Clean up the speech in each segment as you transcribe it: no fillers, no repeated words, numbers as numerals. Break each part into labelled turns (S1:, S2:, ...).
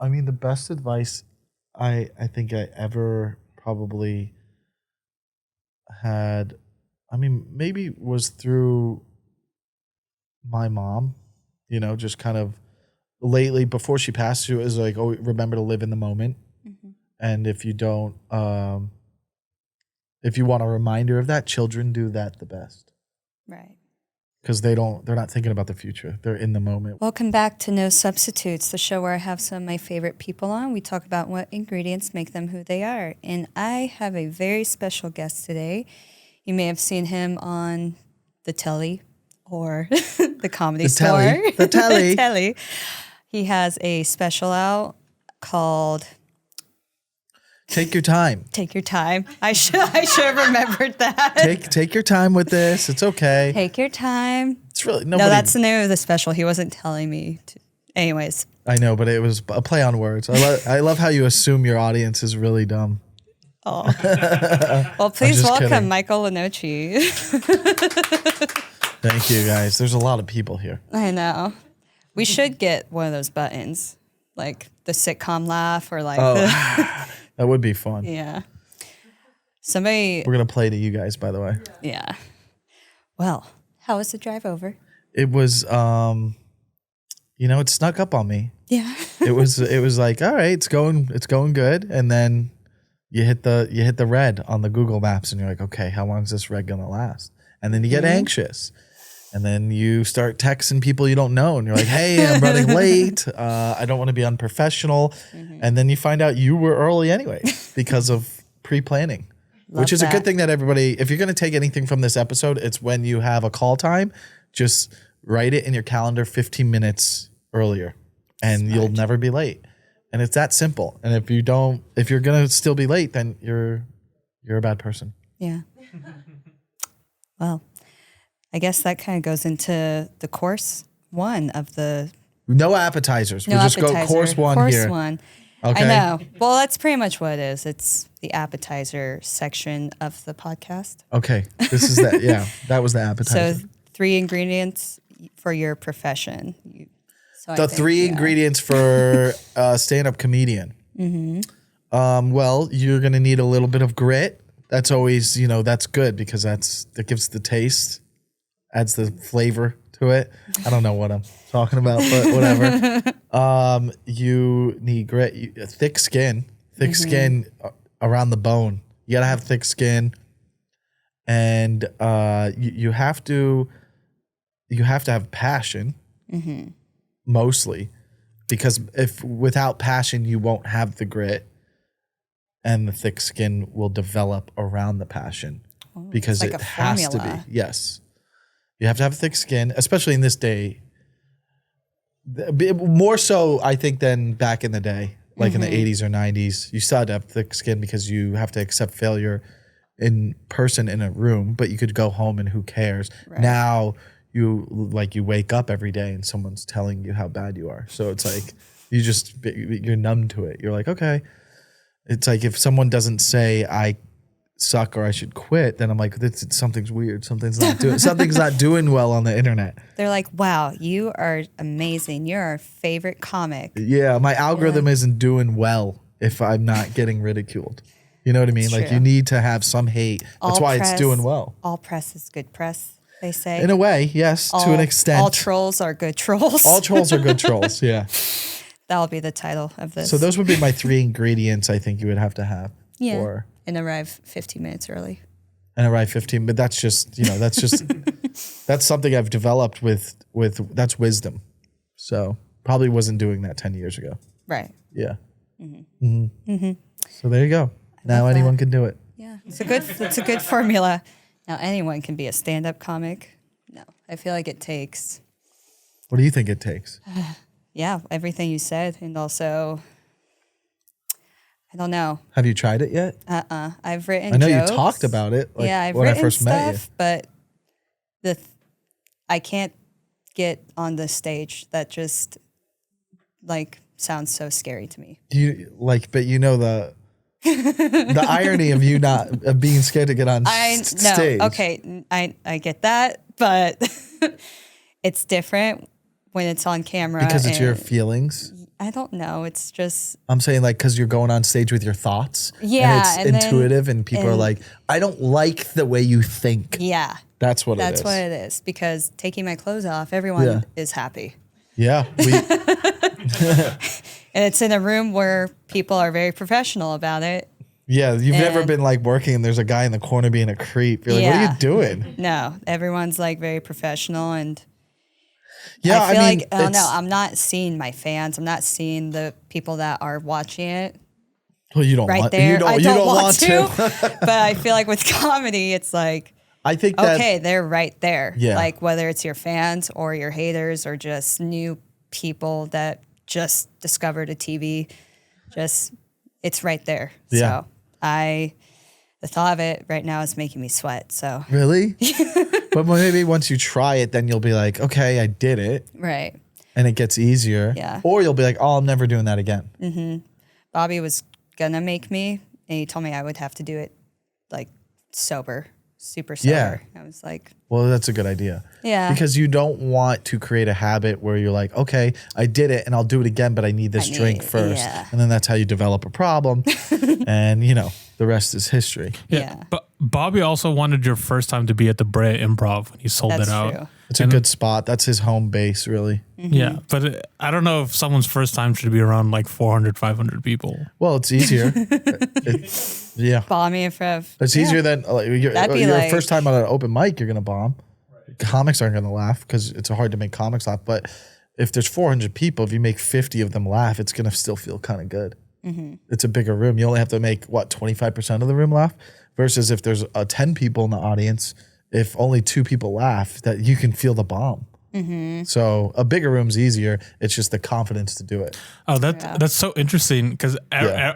S1: I mean, the best advice I think I ever probably had, I mean, maybe was through my mom, just kind of lately before she passed, she was like, oh, remember to live in the moment. Mm-hmm. And if you don't, if you want a reminder of that, children do that the best.
S2: Right.
S1: Because they're not thinking about the future. They're in the moment.
S2: Welcome back to No Substitutes, the show where I have some of my favorite people on. We talk about what ingredients make them who they are. And I have a very special guest today. You may have seen him on the telly or the Comedy Store.
S1: The telly.
S2: The telly. He has a special out called
S1: Take Your Time.
S2: Take Your Time. I should have remembered that.
S1: Take your time with this. It's okay.
S2: Take your time.
S1: It's really
S2: No, that's the name of the special. He wasn't telling me to. Anyways.
S1: I know, but it was a play on words. I love how you assume your audience is really dumb.
S2: Oh. Well, please welcome
S1: kidding.
S2: Michael Lenoci.
S1: Thank you, guys. There's a lot of people here.
S2: I know. We should get one of those buttons, like the sitcom laugh or like
S1: that would be fun.
S2: Yeah. Somebody.
S1: We're going to play to you guys, by the way.
S2: Yeah. Well, how was the drive over?
S1: It was, it snuck up on me.
S2: Yeah.
S1: It was like, all right, it's going good. And then you hit the red on the Google Maps and you're like, okay, how long is this red going to last? And then you get anxious. And then you start texting people you don't know. And you're like, hey, I'm running late. I don't want to be unprofessional. Mm-hmm. And then you find out you were early anyway because of pre-planning. Which is a good thing that everybody, if you're going to take anything from this episode, it's when you have a call time, just write it in your calendar 15 minutes earlier and you'll never be late. And it's that simple. And if you're going to still be late, then you're a bad person.
S2: Yeah. Well, I guess that kind of goes into the course one of the...
S1: No appetizers. We'll just go course one here.
S2: Course one.
S1: Okay.
S2: I know. Well, that's pretty much what it is. It's the appetizer section of the podcast.
S1: Okay. This is that. Yeah. That was the appetizer.
S2: So 3 ingredients for your profession.
S1: The 3 ingredients for a stand-up comedian. Mm-hmm. Well, you're going to need a little bit of grit. That's always, that's good because that gives the taste, adds the flavor to it. I don't know what I'm talking about, but whatever. You need grit, thick skin around the bone. You gotta have thick skin, and you have to have passion, mostly, because if without passion you won't have the grit, and the thick skin will develop around the passion because
S2: like
S1: it has to
S2: formula.
S1: be. Yes. You have to have thick skin, especially in this day. More so, I think, than back in the day, like in the 80s or 90s. You still had to have thick skin because you have to accept failure in person in a room, but you could go home and who cares? Right. Now, you wake up every day and someone's telling you how bad you are. So it's like you're numb to it. You're like, okay. It's like if someone doesn't say I suck or I should quit, then I'm like, something's weird. Something's not doing well on the internet.
S2: They're like, wow, you are amazing. You're our favorite comic.
S1: Yeah, my algorithm isn't doing well if I'm not getting ridiculed. You know what I mean? Like you need to have some hate. That's why it's doing well.
S2: All press is good press, they say.
S1: In a way, yes, to an extent.
S2: All trolls are good trolls.
S1: All trolls are good trolls, yeah.
S2: That'll be the title of this.
S1: So those would be my 3 ingredients I think you would have to have.
S2: Yeah. And arrive 15 minutes early.
S1: And arrive 15, but that's just, that's something I've developed with that's wisdom. So probably wasn't doing that 10 years ago.
S2: Right.
S1: Yeah. Mm-hmm. Mm-hmm. Mm-hmm. So there you go. Now anyone can do it.
S2: Yeah. It's a good formula. Now anyone can be a stand-up comic. No, I feel like it takes.
S1: What do you think it takes?
S2: Yeah, everything you said, and also, I don't know.
S1: Have you tried it yet?
S2: I've written.
S1: I know
S2: jokes.
S1: You talked about it. Like,
S2: yeah, I've
S1: when
S2: written
S1: I first
S2: stuff,
S1: met you.
S2: but I can't get on the stage. That just sounds so scary to me.
S1: Do you but the the irony of you of being scared to get on stage.
S2: No, okay, I get that, but it's different when it's on camera.
S1: Because it's your feelings.
S2: I don't know. It's just.
S1: I'm saying like because you're going on stage with your thoughts.
S2: Yeah.
S1: And it's intuitive and people are like, I don't like the way you think.
S2: Yeah.
S1: That's what it is.
S2: That's what it is. Because taking my clothes off, everyone is happy.
S1: Yeah.
S2: And it's in a room where people are very professional about it.
S1: Yeah. You've never been like working and there's a guy in the corner being a creep. You're like, what are you doing?
S2: No. Everyone's like very professional and.
S1: Yeah,
S2: I feel like, oh no, I'm not seeing my fans. I'm not seeing the people that are watching it.
S1: Well, you don't
S2: right
S1: want
S2: there.
S1: You don't want
S2: to. But I feel like with comedy, it's like,
S1: I think that,
S2: okay, they're right there.
S1: Yeah.
S2: Like whether it's your fans or your haters or just new people that just discovered a TV, it's right there.
S1: Yeah.
S2: So the thought of it right now is making me sweat. So
S1: really? But maybe once you try it, then you'll be like, okay, I did it.
S2: Right.
S1: And it gets easier.
S2: Yeah.
S1: Or you'll be like, oh, I'm never doing that again.
S2: Mm-hmm. Bobby was going to make me, and he told me I would have to do it like sober, super sober.
S1: Yeah.
S2: I was like,
S1: well, that's a good idea.
S2: Yeah.
S1: Because you don't want to create a habit where you're like, okay, I did it and I'll do it again, but I need this drink first.
S2: Yeah.
S1: And then that's how you develop a problem. And, the rest is history.
S2: Yeah.
S3: But Bobby also wanted your first time to be at the Brea Improv when he sold
S2: That's
S3: it out.
S2: true.
S1: It's a good spot. That's his home base, really.
S2: Mm-hmm.
S3: Yeah. But I don't know if someone's first time should be around like 400, 500 people.
S1: Well, it's easier. Yeah.
S2: Bombing in front of.
S1: It's easier than your
S2: That'd be like-
S1: first time on an open mic, you're going to bomb. Right. Comics aren't going to laugh because it's hard to make comics laugh. But if there's 400 people, if you make 50 of them laugh, it's going to still feel kind of good. Mm-hmm. It's a bigger room. You only have to make, 25% of the room laugh? Versus if there's 10 people in the audience, if only 2 people laugh, that you can feel the bomb. Mm-hmm. So a bigger room's easier. It's just the confidence to do it.
S3: Oh, that's so interesting because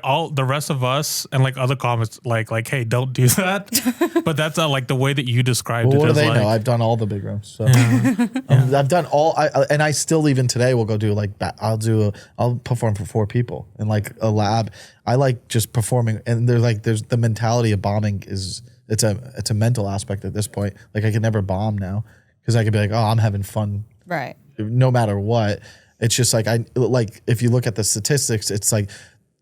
S3: all the rest of us and like other comics like, hey, don't do that. But that's like the way that you described it.
S1: What do they
S3: like,
S1: know? I've done all the big rooms. So I've done all, and I still even today will go do like I'll perform for 4 people in like a lab. I like just performing, and there's the mentality of bombing it's a mental aspect at this point. Like I could never bomb now. Because I could be like, oh, I'm having fun,
S2: Right.
S1: no matter what. It's just like if you look at the statistics, it's like,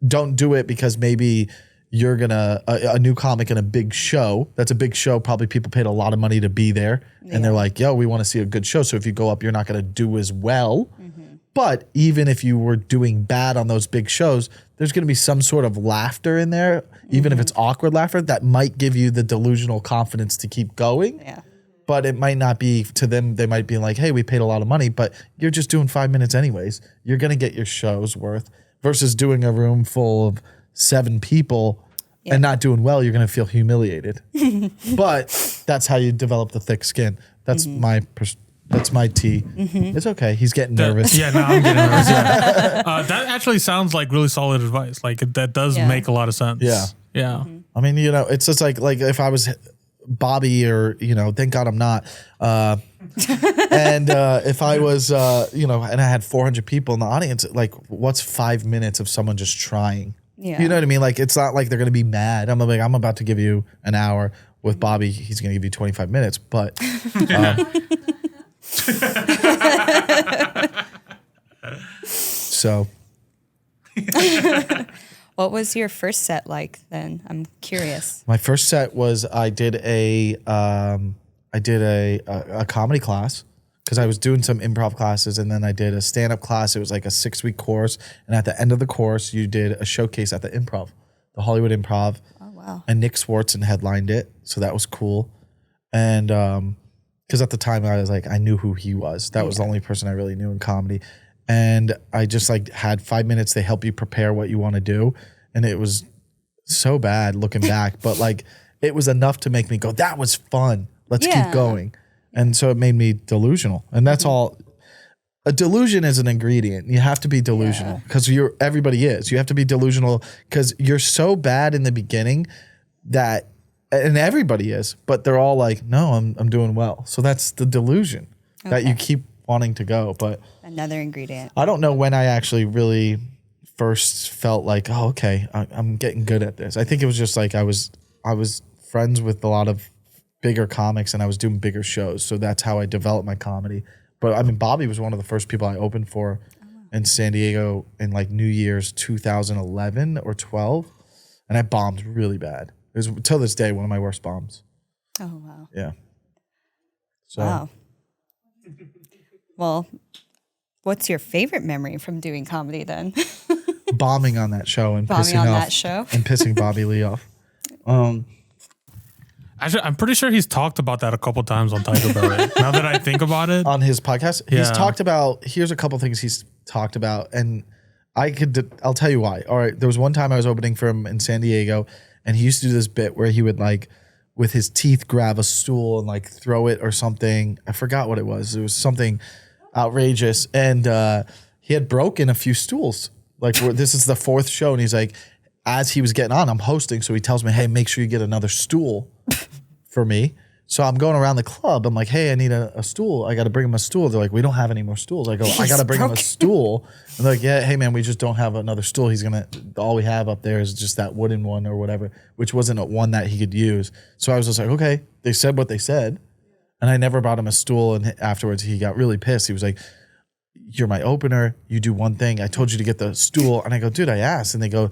S1: don't do it because maybe you're gonna a new comic in a big show. That's a big show. Probably people paid a lot of money to be there, and they're like, yo, we want to see a good show. So if you go up, you're not gonna do as well. Mm-hmm. But even if you were doing bad on those big shows, there's gonna be some sort of laughter in there, even if it's awkward laughter, that might give you the delusional confidence to keep going.
S2: Yeah.
S1: But it might not be to them. They might be like, hey, we paid a lot of money, but you're just doing 5 minutes anyways. You're going to get your show's worth versus doing a room full of 7 people and not doing well. You're going to feel humiliated. But that's how you develop the thick skin. That's that's my tea. Mm-hmm. It's okay. He's getting nervous.
S3: Yeah, no, I'm getting nervous. Yeah. That actually sounds like really solid advice. Like that does make a lot of sense.
S1: Yeah.
S3: Yeah.
S2: Mm-hmm.
S1: I mean, it's just like if I was Bobby or, thank God I'm not. And if I was, and I had 400 people in the audience, like what's 5 minutes of someone just trying?
S2: Yeah.
S1: You know what I mean? Like, it's not like they're going to be mad. I'm about to give you an hour. With Bobby, he's going to give you 25 minutes, but. So.
S2: What was your first set like then? I'm curious.
S1: My first set was I did a comedy class because I was doing some improv classes, and then I did a stand-up class. It was like a 6-week course, and at the end of the course, you did a showcase at the Improv, the Hollywood Improv.
S2: Oh wow!
S1: And Nick Swartzen headlined it, so that was cool. And because at the time I was like, I knew who he was. That was the only person I really knew in comedy. And I just like had 5 minutes. They help you prepare what you want to do. And it was so bad looking back, but like it was enough to make me go, that was fun. Let's keep going. And so it made me delusional. And that's all. A delusion is an ingredient. You have to be delusional because everybody is. You have to be delusional because you're so bad in the beginning that, and everybody is, but they're all like, no, I'm doing well. So that's the delusion that you keep wanting to go. But
S2: another ingredient.
S1: I don't know when I actually really first felt like, oh, okay, I'm getting good at this. I think it was just like I was friends with a lot of bigger comics and I was doing bigger shows. So that's how I developed my comedy. But I mean, Bobby was one of the first people I opened for in San Diego in like New Year's 2011 or 12. And I bombed really bad. It was till this day one of my worst bombs.
S2: Oh, wow.
S1: Yeah. So,
S2: Wow. Well, what's your favorite memory from doing comedy then?
S1: bombing on that show and
S2: Bombing
S1: pissing
S2: on
S1: off
S2: that show?
S1: and pissing Bobby Lee off.
S3: Actually, I'm pretty sure he's talked about that a couple times on Tiger Belly. Now that I think about it.
S1: On his podcast, he's
S3: Yeah.
S1: talked about, here's a couple things he's talked about, and I'll tell you why. All right, there was one time I was opening for him in San Diego, and he used to do this bit where he would like, with his teeth, grab a stool and like throw it or something. I forgot what it was. It was something outrageous, and he had broken a few stools. Like this is the fourth show, and he's like, as he was getting on, I'm hosting, so he tells me, hey, make sure you get another stool for me. So I'm going around the club. I'm like, hey, I need a stool. I got to bring him a stool. They're like, we don't have any more stools. I go, I got to bring him a stool. And they're like, yeah, hey, man, we just don't have another stool. All we have up there is just that wooden one or whatever, which wasn't one that he could use. So I was just like, okay, they said what they said. And I never brought him a stool. And afterwards, he got really pissed. He was like, you're my opener. You do one thing. I told you to get the stool. And I go, dude, I asked. And they go,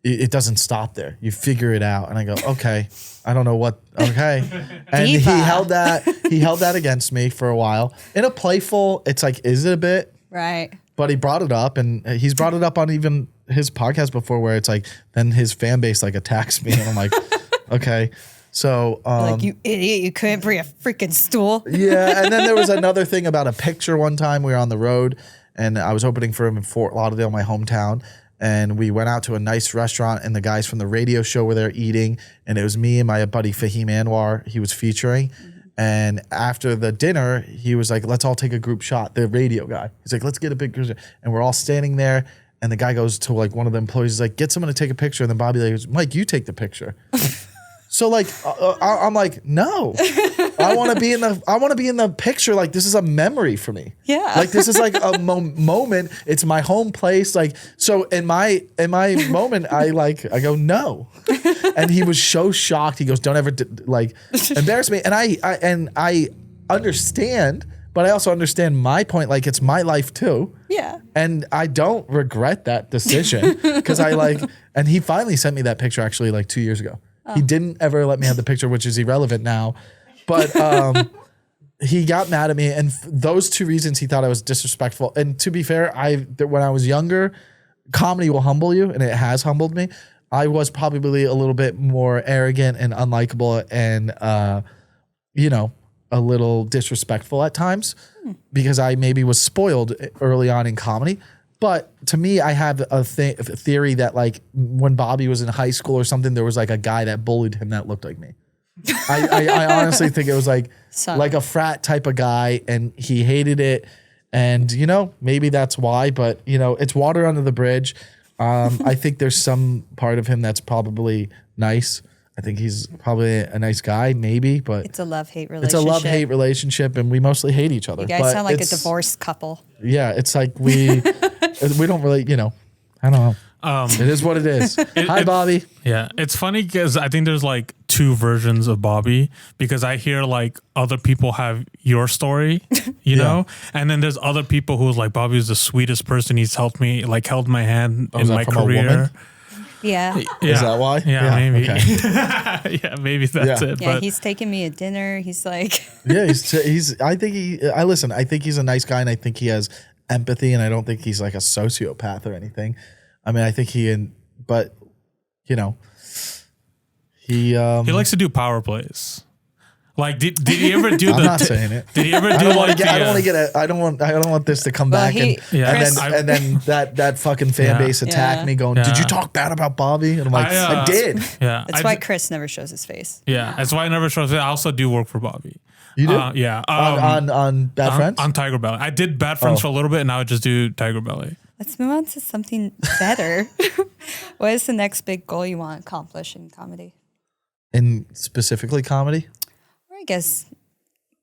S1: it doesn't stop there. You figure it out. And I go, okay, I don't know what, okay. And he held that against me for a while. In a playful, it's like, is it a bit?
S2: Right.
S1: But he brought it up, and he's brought it up on even his podcast before, where it's like, then his fan base like attacks me. And I'm like, okay. So,
S2: Like, you idiot, you couldn't bring a freaking stool.
S1: yeah. And then there was another thing about a picture one time. We were on the road, and I was opening for him in Fort Lauderdale, my hometown. And we went out to a nice restaurant, and the guys from the radio show were there eating. And it was me and my buddy Fahim Anwar he was featuring. And after the dinner, he was like, let's all take a group shot. The radio guy. He's like, let's get a big picture. And we're all standing there. And the guy goes to like one of the employees, he's like, get someone to take a picture. And then Bobby like goes, Mike, you take the picture. So like, I'm like, no, I want to be in the picture. Like, this is a memory for me.
S2: Yeah.
S1: Like, this is like a moment. It's my home place. Like, so in my moment, I go, no. And he was so shocked. He goes, don't ever embarrass me. And I understand, but I also understand my point. Like, it's my life too.
S2: Yeah.
S1: And I don't regret that decision because and he finally sent me that picture actually like 2 years ago. He didn't ever let me have the picture, which is irrelevant now. But he got mad at me. And those two reasons, he thought I was disrespectful. And to be fair, when I was younger, comedy will humble you, and it has humbled me. I was probably a little bit more arrogant and unlikable and, a little disrespectful at times because I maybe was spoiled early on in comedy. But to me, I have a theory that like when Bobby was in high school or something, there was like a guy that bullied him that looked like me. I honestly think it was like a frat type of guy, and he hated it. And, maybe that's why, but, it's water under the bridge. I think there's some part of him that's probably nice. I think he's probably a nice guy, maybe, but
S2: it's a love-hate relationship.
S1: And we mostly hate each other.
S2: You guys sound like a divorced couple.
S1: Yeah, it's like we don't really, I don't know. It is what it is. Hi, Bobby.
S3: Yeah, it's funny because I think there's like two versions of Bobby, because I hear like other people have your story, you know, and then there's other people who's like, Bobby's the sweetest person. He's helped me, like held my hand in my career.
S2: Yeah.
S1: Is that why?
S3: Yeah, maybe.
S1: Okay.
S3: Yeah, maybe that's it.
S2: Yeah,
S3: but
S2: he's taking me to dinner. He's like,
S1: yeah, I think he's a nice guy, and I think he has empathy, and I don't think he's like a sociopath or anything. I mean, I think he
S3: likes to do power plays. Like, did he ever do
S1: I'm not saying it.
S3: Did he ever do
S1: I don't want this to come back and then that fucking fan base attack me going, did you talk bad about Bobby? And I'm like, I did.
S3: Yeah.
S2: That's why Chris never shows his face.
S3: Yeah. That's why I never shows it. I also do work for Bobby.
S1: You do?
S3: Yeah.
S1: On Bad Friends?
S3: On Tiger Belly. I did Bad Friends for a little bit, and now I just do Tiger Belly.
S2: Let's move on to something better. What is the next big goal you want to accomplish in comedy?
S1: In specifically comedy?
S2: Or I guess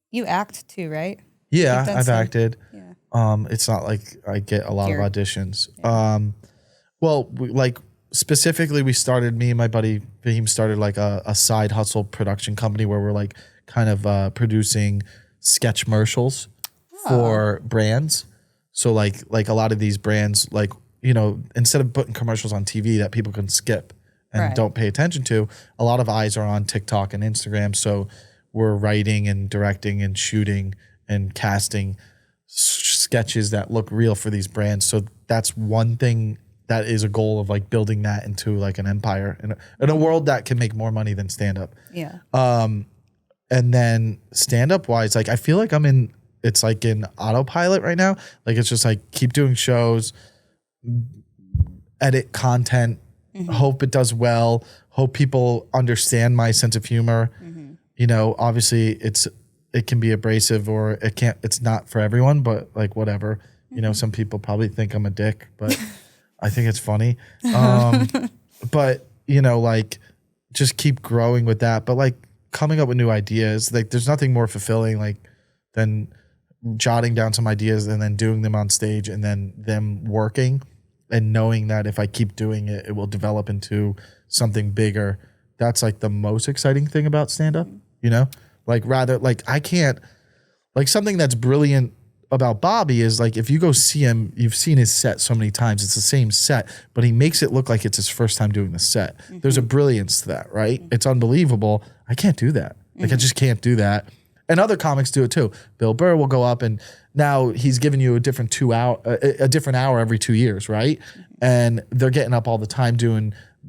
S2: you act too, right?
S1: Yeah, I've acted.
S2: Yeah.
S1: It's not like I get a lot of auditions.
S2: Yeah.
S1: Specifically, me and my buddy Fahim started like a side hustle production company where we're like kind of producing sketch commercials for brands. So like a lot of these brands, like, you know, instead of putting commercials on TV that people can skip and don't pay attention to, a lot of eyes are on TikTok and Instagram. So we're writing and directing and shooting and casting sketches that look real for these brands. So that's one thing that is a goal of like building that into like an empire in a world that can make more money than stand up.
S2: Yeah.
S1: And then stand up wise, like I feel like it's like in autopilot right now. Like it's just like keep doing shows, edit content, hope it does well, hope people understand my sense of humor. You know, obviously it can be abrasive or it's not for everyone, but like whatever. You know, some people probably think I'm a dick, but I think it's funny. But you know, like just keep growing with that. But like coming up with new ideas, like there's nothing more fulfilling like than jotting down some ideas and then doing them on stage and then them working and knowing that if I keep doing it, it will develop into something bigger. That's like the most exciting thing about stand-up, you know? Like rather, like I can't, like something that's brilliant about Bobby is like if you go see him, you've seen his set so many times, it's the same set, but he makes it look like it's his first time doing the set. There's a brilliance to that, right? It's unbelievable. I can't do that. Like I just can't do that. And other comics do it too. Bill Burr will go up and now he's giving you a different hour every 2 years, right? And they're getting up all the time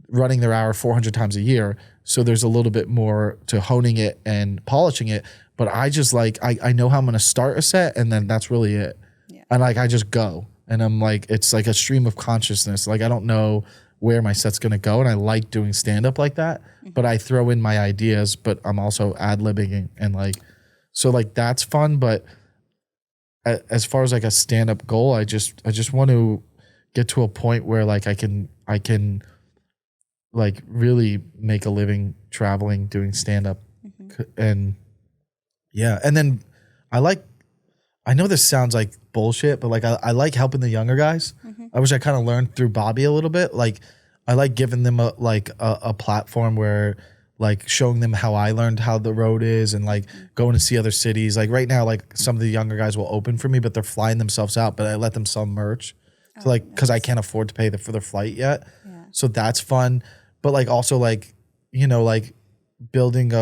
S1: running their hour 400 times a year. So there's a little bit more to honing it and polishing it. But I just like, I know how I'm going to start a set and then that's really it. Yeah. And like, I just go and I'm like, it's like a stream of consciousness. Like, I don't know where my set's going to go. And I like doing stand up like that, but I throw in my ideas, but I'm also ad-libbing and like, so like that's fun. But as far as like a stand up goal, I just want to get to a point where like I can like really make a living traveling, doing stand up and yeah. And then I know this sounds like bullshit, but like I like helping the younger guys. I wish I kind of learned through Bobby a little bit. Like I like giving them a platform where like showing them how I learned how the road is and like going to see other cities. Like right now, like some of the younger guys will open for me, but they're flying themselves out, but I let them sell merch. So like, cause I can't afford to pay for their flight yet. Yeah. So that's fun. But like also like, you know, like building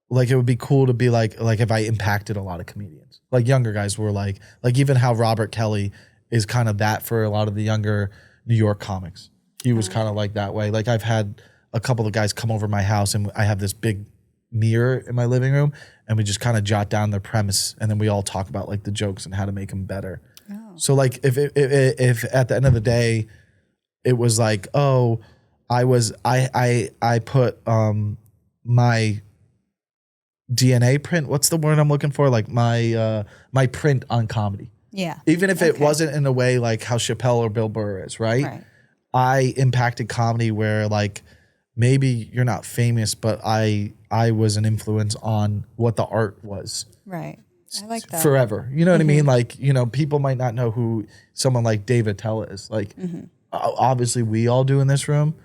S1: like it would be cool to be like if I impacted a lot of comedians, like younger guys were like even how Robert Kelly is kind of that for a lot of the younger New York comics. He was kind of like that way. Like I've had a couple of guys come over my house and I have this big mirror in my living room and we just kind of jot down their premise and then we all talk about like the jokes and how to make them better. Oh. So like if at the end of the day it was like, oh, I put my DNA print. What's the word I'm looking for? Like my print on comedy. Yeah. Even if it wasn't in a way like how Chappelle or Bill Burr is, right? I impacted comedy where like maybe you're not famous, but I was an influence on what the art was. Right. I like that. Forever. You know what I mean? Like, you know, people might not know who someone like Dave Attell is. Like, obviously we all do in this room,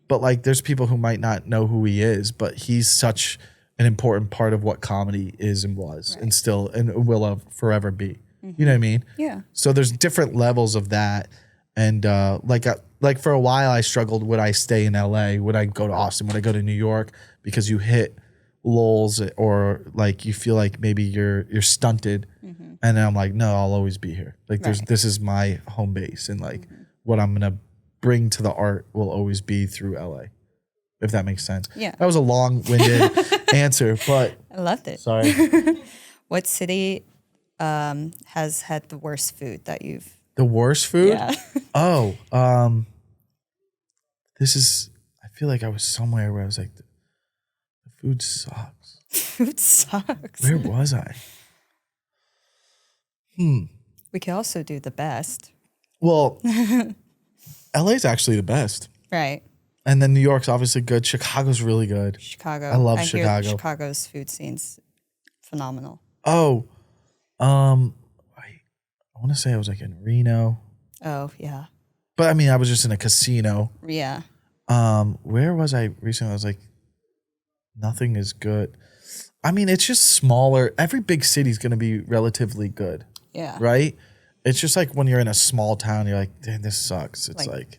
S1: but like there's people who might not know who he is, but he's such an important part of what comedy is and was and still and will forever be. You know what I mean? Yeah. So there's different levels of that. And like for a while I struggled, would I stay in LA? Would I go to Austin? Would I go to New York? Because you hit lulls or like you feel like maybe you're stunted. And then I'm like, no, I'll always be here. Like this is my home base and like what I'm going to bring to the art will always be through LA. If that makes sense. Yeah. That was a long-winded answer, but
S2: I loved it.
S1: Sorry.
S2: What city has had the worst food that you've...
S1: The worst food? Yeah. This is... I feel like I was somewhere where I was like, the food sucks.
S2: Food sucks.
S1: Where was I?
S2: We could also do the best.
S1: Well, LA's actually the best. Right. And then New York's obviously good. Chicago's really good.
S2: Chicago.
S1: I love Chicago.
S2: Chicago's food scene's phenomenal.
S1: Oh, I want to say I was like in Reno.
S2: Oh, yeah.
S1: But I mean, I was just in a casino.
S2: Yeah.
S1: Where was I recently? I was like, nothing is good. I mean, it's just smaller. Every big city's going to be relatively good.
S2: Yeah.
S1: Right? It's just like when you're in a small town, you're like, damn, this sucks. It's like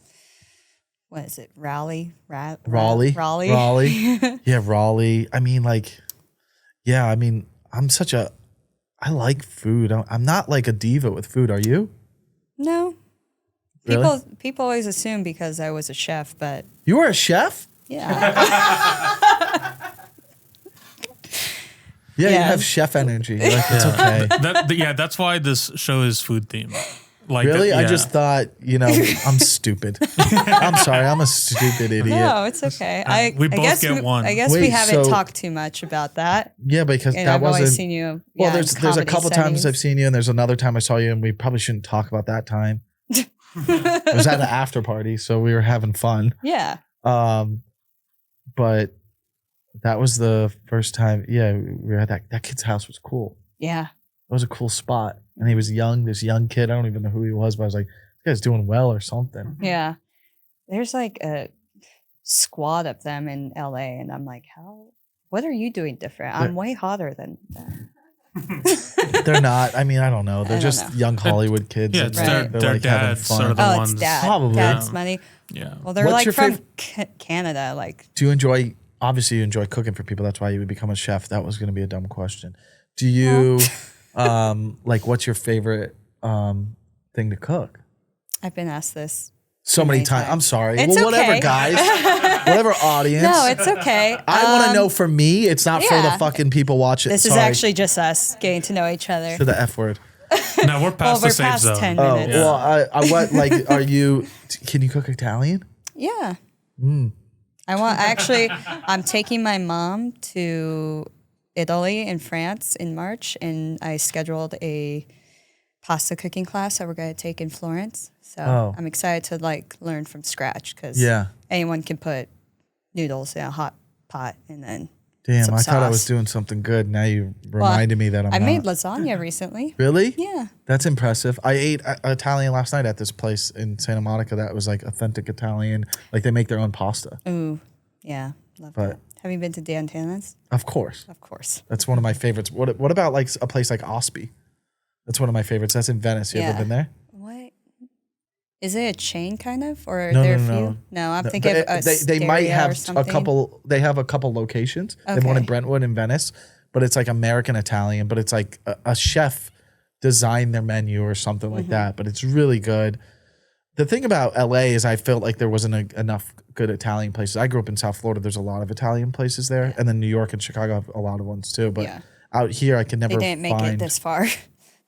S2: what is it? Raleigh?
S1: Raleigh.
S2: Raleigh.
S1: Yeah, Raleigh. I mean, like, yeah, I mean, I like food. I'm not like a diva with food. Are you?
S2: No.
S1: Really?
S2: People always assume because I was a chef, but
S1: You were a chef?
S2: yeah.
S1: Yeah, you
S2: Yeah.
S1: have chef energy. You're like, it's okay.
S3: That's why this show is food themed. Like
S1: Really?
S3: yeah.
S1: I just thought, I'm stupid. I'm sorry. I'm a stupid idiot.
S2: No, it's okay.
S3: we both
S2: guess
S3: get one.
S2: I guess we
S1: Wait,
S2: haven't
S1: so-
S2: talked too much about that.
S1: Yeah, because
S2: And
S1: that
S2: I've always
S1: wasn't.
S2: seen you.
S1: Well,
S2: in
S1: there's a
S2: comedy
S1: couple times
S2: settings.
S1: I've seen you, and there's another time I saw you, and we probably shouldn't talk about that time. It was at an after party, so we were having fun.
S2: Yeah.
S1: But that was the first time. Yeah, we were at that kid's house was cool.
S2: Yeah.
S1: It was a cool spot, and he was young. This young kid, I don't even know who he was, but I was like, this guy's doing well or something.
S2: Yeah. There's like a squad of them in LA, and I'm like, what are you doing different? I'm way hotter than them.
S1: They're not. I mean, I don't know. They're
S2: I don't
S1: just
S2: know.
S1: young Hollywood kids.
S3: Yeah,
S1: and
S3: it's
S2: Right.
S3: their
S1: like, having
S3: dads
S1: fun.
S3: are the
S2: Oh,
S3: ones.
S2: it's dad.
S1: Probably.
S2: Dad's money.
S3: Yeah.
S2: Well, they're
S1: What's
S2: like
S1: your
S2: from Canada. Like,
S1: Do you enjoy? Obviously, you enjoy cooking for people. That's why you would become a chef. That was going to be a dumb question. Do you like? What's your favorite thing to cook?
S2: I've been asked this.
S1: So
S2: Too
S1: many
S2: many
S1: times. I'm
S2: times.
S1: sorry.
S2: It's
S1: well, whatever,
S2: okay.
S1: guys. Whatever, audience.
S2: No, it's okay.
S1: I want to know for me. It's not for the
S2: yeah.
S1: fucking people watching.
S2: This is
S1: Sorry.
S2: actually just us getting to know each other.
S1: to the F word.
S3: No, we're past
S2: We're
S3: the safe
S2: past
S3: zone.
S2: 10
S1: Oh,
S2: minutes.
S1: well, I what like? Are you? Can you cook Italian?
S2: Yeah. I'm taking my mom to Italy and France in March, and I scheduled a pasta cooking class that we're going to take in Florence. So
S1: Oh.
S2: I'm excited to like learn from scratch because
S1: Yeah.
S2: anyone can put noodles in a hot pot and then
S1: Damn,
S2: some
S1: I thought I was
S2: sauce.
S1: doing something good. Now you reminded me that I'm
S2: I
S1: not.
S2: made lasagna recently.
S1: Really?
S2: Yeah.
S1: That's impressive. I ate Italian last night at this place in Santa Monica that was like authentic Italian. Like they make their own pasta.
S2: Ooh, yeah. Love
S1: But-
S2: that. Have you been to Dan Tana's?
S1: Of course.
S2: Of course.
S1: That's one of my favorites. What about like a place like Osby? That's one of my favorites. That's in Venice. You ever
S2: Yeah.
S1: been there?
S2: What? Is it a chain kind of? Or are
S1: No,
S2: there
S1: no,
S2: a
S1: no.
S2: few? No, I'm
S1: No,
S2: thinking
S1: but
S2: of a
S1: they might
S2: Stereo or
S1: have a
S2: something.
S1: couple. They have a couple locations. They have one in
S2: Okay.
S1: Brentwood in Venice, but it's like American Italian. But it's like a chef designed their menu or something
S2: Mm-hmm.
S1: like that. But it's really good. The thing about LA is I felt like there wasn't enough good Italian places. I grew up in South Florida. There's a lot of Italian places there, and then New York and Chicago have a lot of ones too. But
S2: Yeah.
S1: out here, I can never
S2: They didn't make
S1: find
S2: it this far.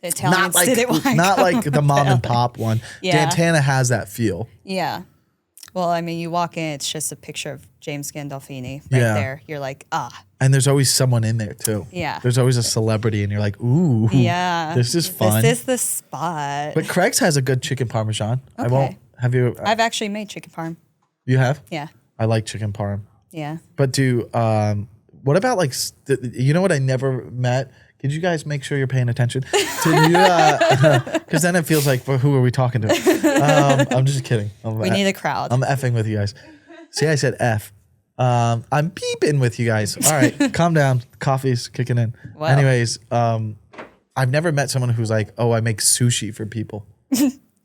S2: The Italians
S1: not like
S2: did it. When I
S1: not
S2: come
S1: like the mom
S2: to
S1: and
S2: LA.
S1: pop one.
S2: Yeah.
S1: Dantana has that feel.
S2: Yeah. Well, I mean, you walk in, it's just a picture of James Gandolfini right
S1: Yeah.
S2: there. You're like,
S1: And there's always someone in there too.
S2: Yeah.
S1: There's always a celebrity, and you're like, ooh,
S2: yeah.
S1: this is fun.
S2: This is the spot.
S1: But Craig's has a good chicken parmesan. I won't.
S2: Okay.
S1: Have you?
S2: I've actually made chicken parm.
S1: You have?
S2: Yeah.
S1: I like chicken parm.
S2: Yeah.
S1: But what about like, you know what I never met? Could you guys make sure you're paying attention? Because then it feels like, well, who are we talking to? I'm just kidding.
S2: We need a crowd.
S1: I'm effing with you guys. See, I said F. I'm beeping with you guys. All right, calm down. Coffee's kicking in.
S2: Wow.
S1: Anyways, I've never met someone who's like, oh, I make sushi for people.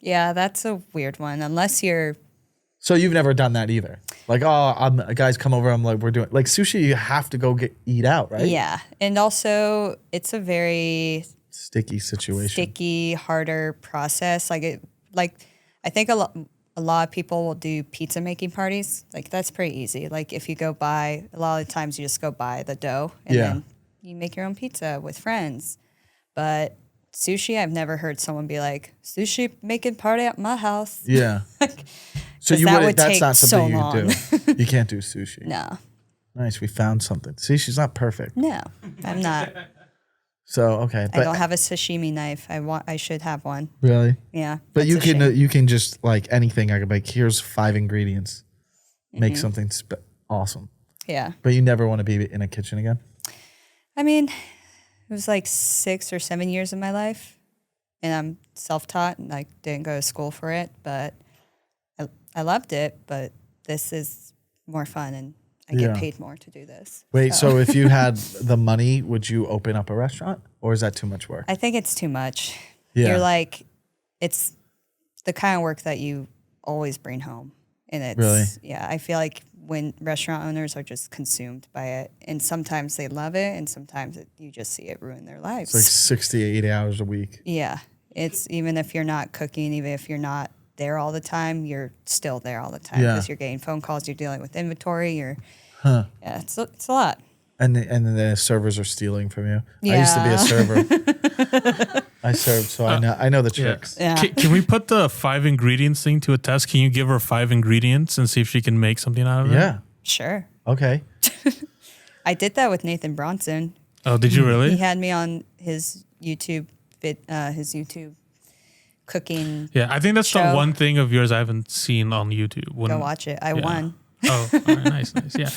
S2: Yeah, that's a weird one. Unless you're,
S1: So you've never done that either. Like, oh, guys come over. I'm like, we're doing like sushi. You have to go eat out, right?
S2: yeah. And also, it's a very
S1: Sticky situation.
S2: sticky, harder process. I think a lot of people will do pizza making parties. Like that's pretty easy. Like if you go buy, a lot of the times you just go buy the dough and
S1: Yeah.
S2: then you make your own pizza with friends. But sushi, I've never heard someone be like, sushi making party at my house.
S1: Yeah. So
S2: 'Cause
S1: you
S2: that
S1: would.
S2: would
S1: That's
S2: take
S1: not something you
S2: so
S1: do. You can't do sushi.
S2: No,
S1: Nice. We found something. See, she's not perfect.
S2: no, I'm not.
S1: So okay,
S2: I don't have a sashimi knife. I should have one.
S1: really.
S2: Yeah.
S1: But
S2: that's
S1: you
S2: a
S1: can
S2: shame.
S1: you can just like anything. I could like here's 5 ingredients,
S2: Mm-hmm.
S1: make something awesome.
S2: Yeah.
S1: But you never want to be in a kitchen again.
S2: I mean, it was like 6 or 7 years of my life, and I'm self-taught and I didn't go to school for it, but I loved it. But this is more fun, and I
S1: Yeah.
S2: get paid more to do this.
S1: Wait, so if you had the money, would you open up a restaurant, or is that too much work?
S2: I think it's too much.
S1: Yeah.
S2: You're like, it's the kind of work that you always bring home. And it's,
S1: Really?
S2: yeah, I feel like when restaurant owners are just consumed by it, and sometimes they love it, and sometimes you just see it ruin their lives.
S1: It's like 60 to 80 hours a week.
S2: Yeah. It's even if you're not cooking, even if you're not there all the time, you're still there all the time because you're getting phone calls, you're dealing with inventory, yeah, it's a lot.
S1: And the servers are stealing from you. I used to be a server. I served, so I know the tricks.
S2: Yeah.
S3: Can we put the 5 ingredients thing to a test? Can you give her 5 ingredients and see if she can make something out of it?
S1: Yeah.
S2: Sure.
S1: Okay.
S2: I did that with Nathan Bronson.
S3: Oh, did you really?
S2: He had me on his YouTube cooking.
S3: Yeah, I think that's
S2: show.
S3: the one thing of yours I haven't seen on YouTube.
S2: Go watch it. I won.
S3: Oh, all right, nice. Yeah.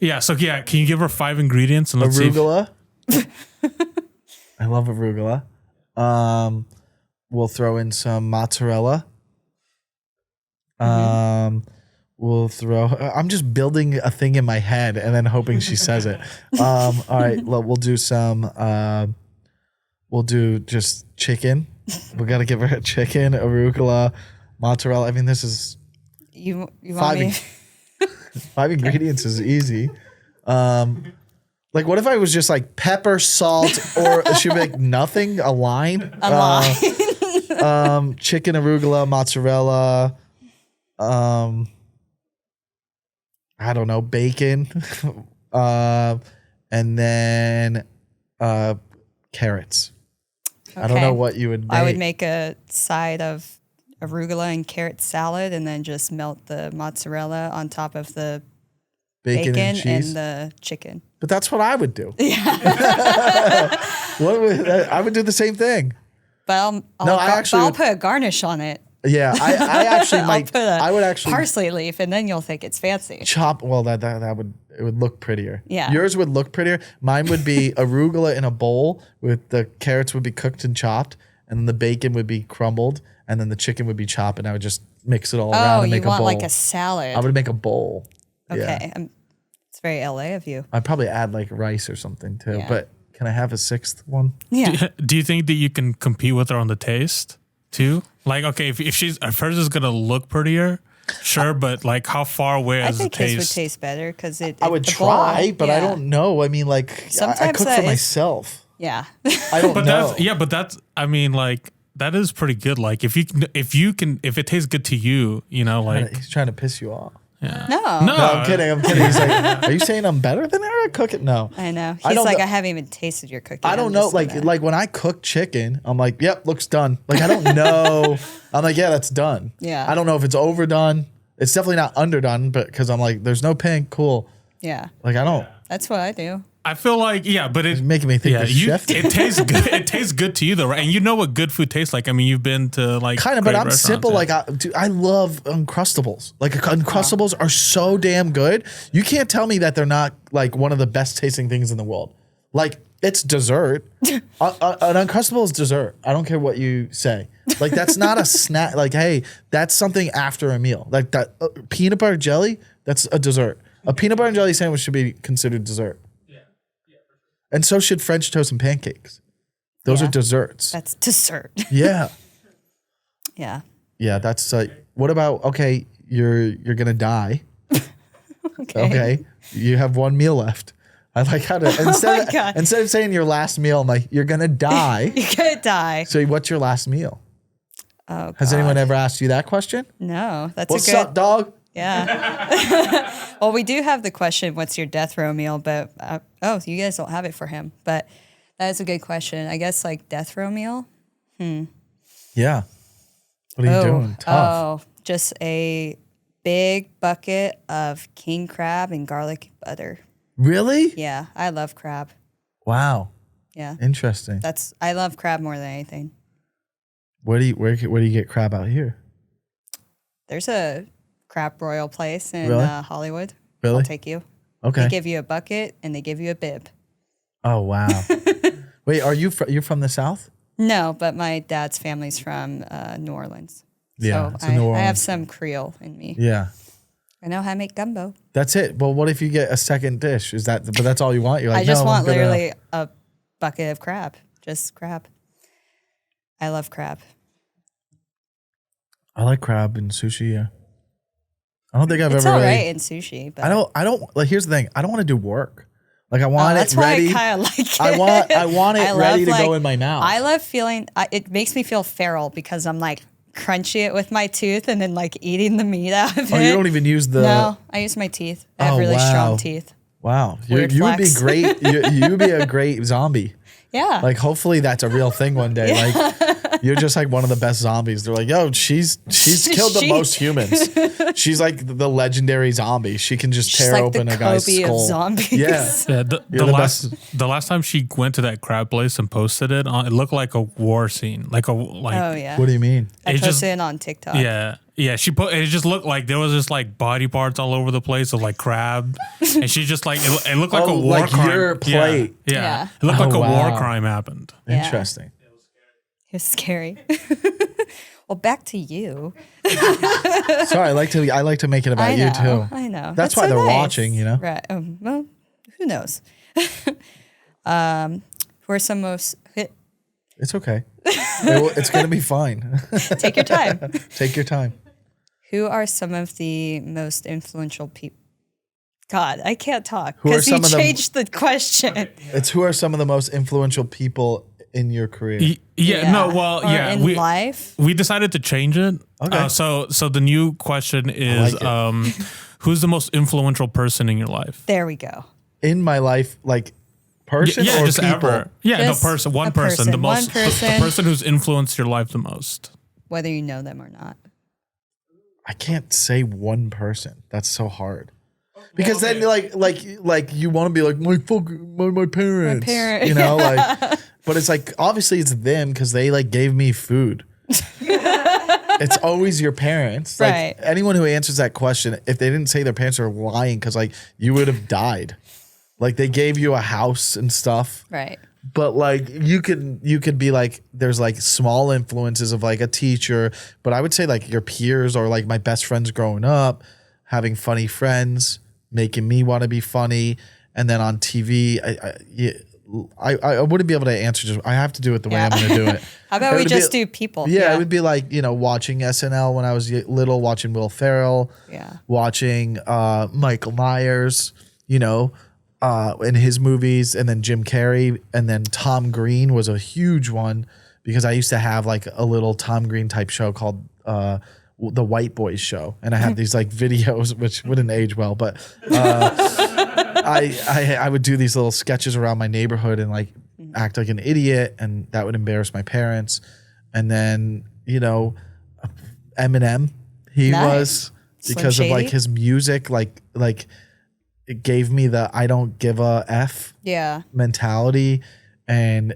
S3: Yeah, so yeah, can you give her 5 ingredients and let's
S1: Arugula. I love arugula. We'll throw in some mozzarella. We'll throw. I'm just building a thing in my head and then hoping she says it. All right, we'll do some. We'll do just chicken. We got to give her a chicken, arugula, mozzarella. I mean, this is
S2: You want me?
S1: 5 ingredients is easy. Like, what if I was just like pepper, salt, or should we make nothing? A line? Chicken, arugula, mozzarella. I don't know, bacon, and then carrots.
S2: Okay.
S1: I don't know what you would make.
S2: I would make a side of arugula and carrot salad and then just melt the mozzarella on top of the bacon
S1: and cheese.
S2: and the chicken.
S1: But that's what I would do. Yeah. I would do the same thing.
S2: But I'll put a garnish on it.
S1: Yeah, I actually might. I would actually
S2: parsley leaf, and then you'll think it's fancy.
S1: Chop. Well, that would look prettier.
S2: Yeah,
S1: yours would look prettier. Mine would be arugula in a bowl with the carrots would be cooked and chopped, and then the bacon would be crumbled, and then the chicken would be chopped, and I would just mix it all around and make a bowl.
S2: Oh, you want like a salad?
S1: I would make a bowl.
S2: Okay,
S1: yeah.
S2: It's very LA of you.
S1: I'd probably add like rice or something too. Yeah. But can I have a 6th one?
S2: Yeah.
S3: Do you think that you can compete with her on the taste too? Like, okay, if hers is gonna look prettier, sure, but like, how far away is the taste?
S2: I think his would taste better because
S1: I would try, but I don't know. I mean, like, I cook for myself.
S2: Yeah.
S1: I don't know.
S3: I mean, like, that is pretty good. Like, if it tastes good to you, you know, like
S1: he's trying to piss you off.
S2: Yeah.
S3: No,
S1: I'm kidding. He's like, are you saying I'm better than her at cooking? No.
S2: I know. He's like, I haven't even tasted your cooking.
S1: I don't know. Like when I cook chicken, I'm like, yep, looks done. Like, I don't know. I'm like, yeah, that's done.
S2: Yeah.
S1: I don't know if it's overdone. It's definitely not underdone, but because I'm like, there's no pink. Cool.
S2: Yeah.
S1: Like, I don't.
S2: That's what I do.
S3: I feel like, but it's
S1: making me think
S3: it tastes good. It tastes good to you though, right? And you know what good food tastes like. I mean, you've been to like
S1: kind of, but I'm simple. Like, I love Uncrustables. Like, Uncrustables are so damn good. You can't tell me that they're not like one of the best tasting things in the world. Like, it's dessert. An Uncrustable is dessert. I don't care what you say. Like, that's not a snack. Like, hey, that's something after a meal. Like that peanut butter jelly. That's a dessert. A peanut butter and jelly sandwich should be considered dessert. And so should French toast and pancakes. Those are desserts.
S2: That's dessert.
S1: Yeah.
S2: Yeah.
S1: Yeah, that's what about you're going to die. Okay. You have one meal left. I like how to instead of saying your last meal, I'm like, you're going to die.
S2: You're going to die.
S1: So what's your last meal?
S2: Oh, God.
S1: Has anyone ever asked you that question?
S2: No.
S1: What's up, dog?
S2: Yeah. Well, we do have the question, what's your death row meal? But, you guys don't have it for him. But that is a good question. I guess like death row meal?
S1: Yeah. What are you doing? Tough.
S2: Just a big bucket of king crab and garlic butter.
S1: Really?
S2: Yeah. I love crab.
S1: Wow.
S2: Yeah.
S1: Interesting.
S2: I love crab more than anything.
S1: Where do you get crab out here?
S2: There's a crab broil place in Hollywood.
S1: Really?
S2: I'll take you.
S1: Okay.
S2: They give you a bucket and they give you a bib.
S1: Oh, wow. Wait, you're from the South?
S2: No, but my dad's family's from New Orleans.
S1: Yeah,
S2: so I have some Creole in me.
S1: Yeah.
S2: I know how to make gumbo.
S1: That's it. Well, what if you get a second dish? But that's all you want? You're like,
S2: I just want literally a bucket of crab. Just crab. I love crab.
S1: I like crab and sushi. Yeah. I don't think I've
S2: It's
S1: ever
S2: all
S1: really.
S2: right in sushi, but
S1: I don't like. Here's the thing. I don't want to do work. Like I want
S2: that's
S1: it
S2: why
S1: ready.
S2: I kind of like it.
S1: I want it
S2: I
S1: ready to
S2: love,
S1: go in my mouth.
S2: I love feeling. It makes me feel feral because I'm like crunching it with my tooth and then like eating the meat out of it.
S1: Oh, you don't even use the.
S2: No, I use my teeth. I have
S1: Oh,
S2: really
S1: wow.
S2: strong teeth.
S1: Wow,
S2: Weird
S1: you would be
S2: flex.
S1: great. You would be a great zombie.
S2: Yeah.
S1: Like hopefully that's a real thing one day. Like you're just like one of the best zombies. They're like, yo, she's killed the most humans. She's like the legendary zombie. She can just
S2: She's
S1: tear
S2: like
S1: open
S2: the
S1: a guy's
S2: Kobe
S1: skull.
S2: of zombies.
S1: Yeah.
S3: Yeah,
S1: You're the best.
S3: the last time she went to that crab place and posted it, it looked like a war scene. Like
S2: Oh yeah.
S1: What do you mean?
S2: I
S3: it
S2: posted
S3: just-
S2: it on TikTok.
S3: Yeah, she put. It just looked like there was just like body parts all over the place of like crab, and she just like it looked like
S1: Oh,
S3: a war
S1: like
S3: crime.
S1: your plate.
S3: Yeah,
S2: Yeah.
S3: it looked like
S1: Oh,
S3: a war
S1: wow.
S3: crime happened.
S2: Yeah.
S1: Interesting.
S2: It was scary. Well, back to you.
S1: Sorry, I like to make it about
S2: I know.
S1: you too.
S2: I know.
S1: That's why
S2: so
S1: they're
S2: nice.
S1: watching, you know?
S2: Right. Well, who knows? Who are some most?
S1: It's okay. It's gonna be fine.
S2: Take your time.
S1: Take your time.
S2: Who are some of the most influential people? God, I can't talk
S1: Who are
S2: because you
S1: some of them-
S2: changed the question.
S1: It's who are some of the most influential people in your career?
S2: Or in life.
S3: We decided to change it.
S1: Okay.
S3: So the new question is,
S1: like
S3: who's the most influential person in your life?
S2: There we go.
S1: In my life, like person
S3: Yeah,
S1: or
S3: just
S1: people?
S3: ever. Yeah,
S2: Just
S3: no person. One
S2: a
S3: person. The
S2: person.
S3: most.
S2: One person.
S3: The person who's influenced your life the most.
S2: Whether you know them or not.
S1: I can't say one person. That's so hard. Because then like you want to be like my parents.
S2: parent.
S1: You know, like but it's like obviously it's them because they like gave me food. It's always your parents. Like
S2: Right.
S1: anyone who answers that question, if they didn't say their parents are lying because like you would have died. Like they gave you a house and stuff.
S2: Right.
S1: But like you could be like there's like small influences of like a teacher, but I would say like your peers or like my best friends growing up, having funny friends, making me want to be funny, and then on TV, I wouldn't be able to answer. Just I have to do it the way I'm going to do it.
S2: How about
S1: It
S2: we
S1: would
S2: just
S1: be-
S2: do people?
S1: Yeah, it would be like watching SNL when I was little, watching Will Ferrell,
S2: Yeah.
S1: watching Michael Myers, in his movies, and then Jim Carrey, and then Tom Green was a huge one because I used to have like a little Tom Green type show called the White Boys Show, and I had these like videos which wouldn't age well, but I would do these little sketches around my neighborhood and like act like an idiot, and that would embarrass my parents. And then Eminem, he
S2: Nice.
S1: was because of like
S2: Shady?
S1: his music, like it gave me the I don't give a F
S2: Yeah.
S1: mentality, and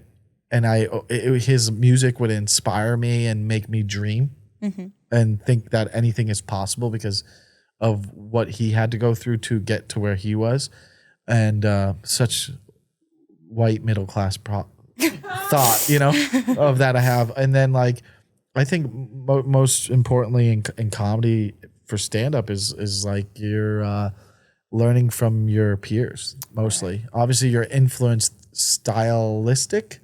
S1: his music would inspire me and make me dream and think that anything is possible because of what he had to go through to get to where he was, and such white middle class thought of that I have. And then like I think most importantly in comedy for stand up is like you're learning from your peers mostly. Obviously you're influenced stylistic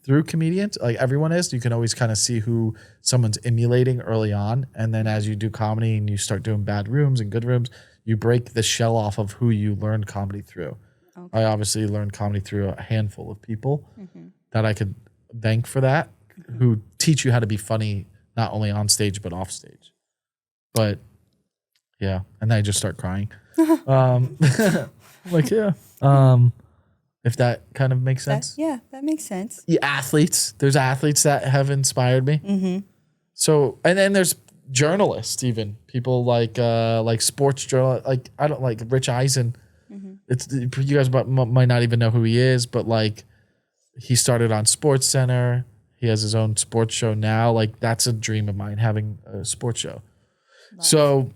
S1: through comedians, like everyone is. You can always kind of see who someone's emulating early on, and then as you do comedy and you start doing bad rooms and good rooms, you break the shell off of who you learned comedy through. I obviously learned comedy through a handful of people that I could thank for that, who teach you how to be funny not only on stage but off stage. But yeah, and then I just start crying. Like yeah. If that kind of makes sense.
S2: That makes sense.
S1: Yeah, athletes. There's athletes that have inspired me. So, and then there's journalists, even people like sports journal. Like I don't like Rich Eisen. It's you guys might not even know who he is, but like he started on Sports Center. He has his own sports show now. Like that's a dream of mine, having a sports show. So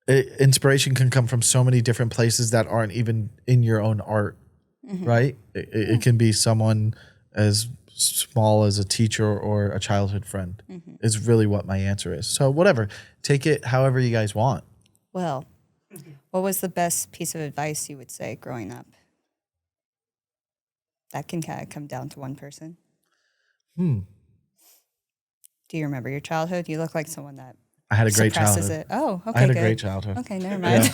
S1: inspiration can come from so many different places that aren't even in your own art, right? It can be someone as small as a teacher or a childhood friend is really what my answer is. So whatever, take it however you guys want.
S2: Well, what was the best piece of advice you would say growing up? That can kind of come down to one person. Do you remember your childhood? You look like someone that
S1: I had a great
S2: suppresses
S1: childhood.
S2: it. Oh, okay,
S1: I had a
S2: good.
S1: great childhood.
S2: Okay, never mind.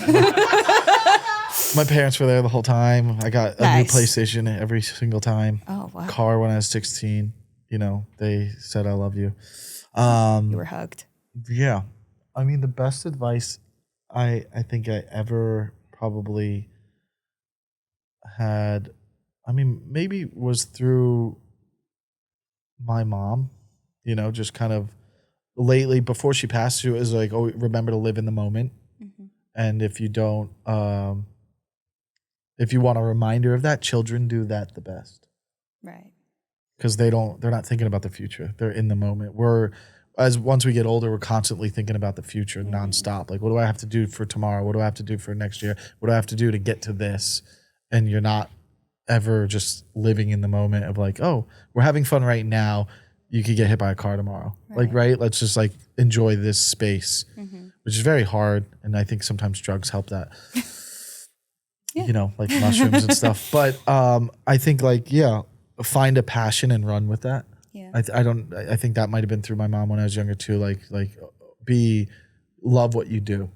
S1: My parents were there the whole time. I got a new
S2: Nice.
S1: PlayStation every single time.
S2: Oh, wow.
S1: Car when I was 16. You know, they said I love you.
S2: You were hugged.
S1: Yeah. I mean, the best advice I think I ever probably had, I mean, maybe was through my mom, you know, just kind of lately before she passed, she was like, oh, remember to live in the moment.
S2: Mm-hmm.
S1: And if you don't, if you want a reminder of that, children do that the best.
S2: Right.
S1: Because they're not thinking about the future. They're in the moment. Once we get older, we're constantly thinking about the future nonstop. Like, what do I have to do for tomorrow? What do I have to do for next year? What do I have to do to get to this? And you're not ever just living in the moment of like, oh, we're having fun right now. You could get hit by a car tomorrow.
S2: Right.
S1: Like, right? Let's just like enjoy this space, which is very hard. And I think sometimes drugs help that.
S2: Yeah.
S1: You know, like mushrooms and stuff. But I think like, yeah, find a passion and run with that.
S2: Yeah.
S1: I think that might have been through my mom when I was younger too. Like love what you do,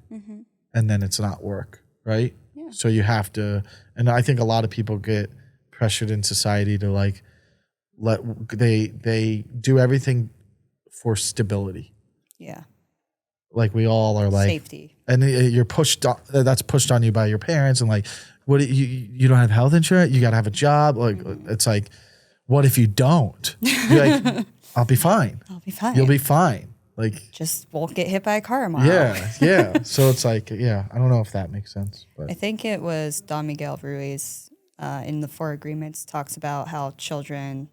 S1: and then it's not work, right?
S2: Yeah.
S1: So you have to, and I think a lot of people get pressured in society to like they do everything for stability.
S2: Yeah.
S1: Like we all are like
S2: Safety.
S1: and you're pushed. That's pushed on you by your parents, and like, what you don't have health insurance? You got to have a job. Like it's like, what if you don't? You're like, I'll be fine.
S2: I'll be fine.
S1: You'll be fine. Like,
S2: Just won't get hit by a car tomorrow.
S1: yeah. So it's like, yeah, I don't know if that makes sense. But
S2: I think it was Don Miguel Ruiz in the Four Agreements talks about how children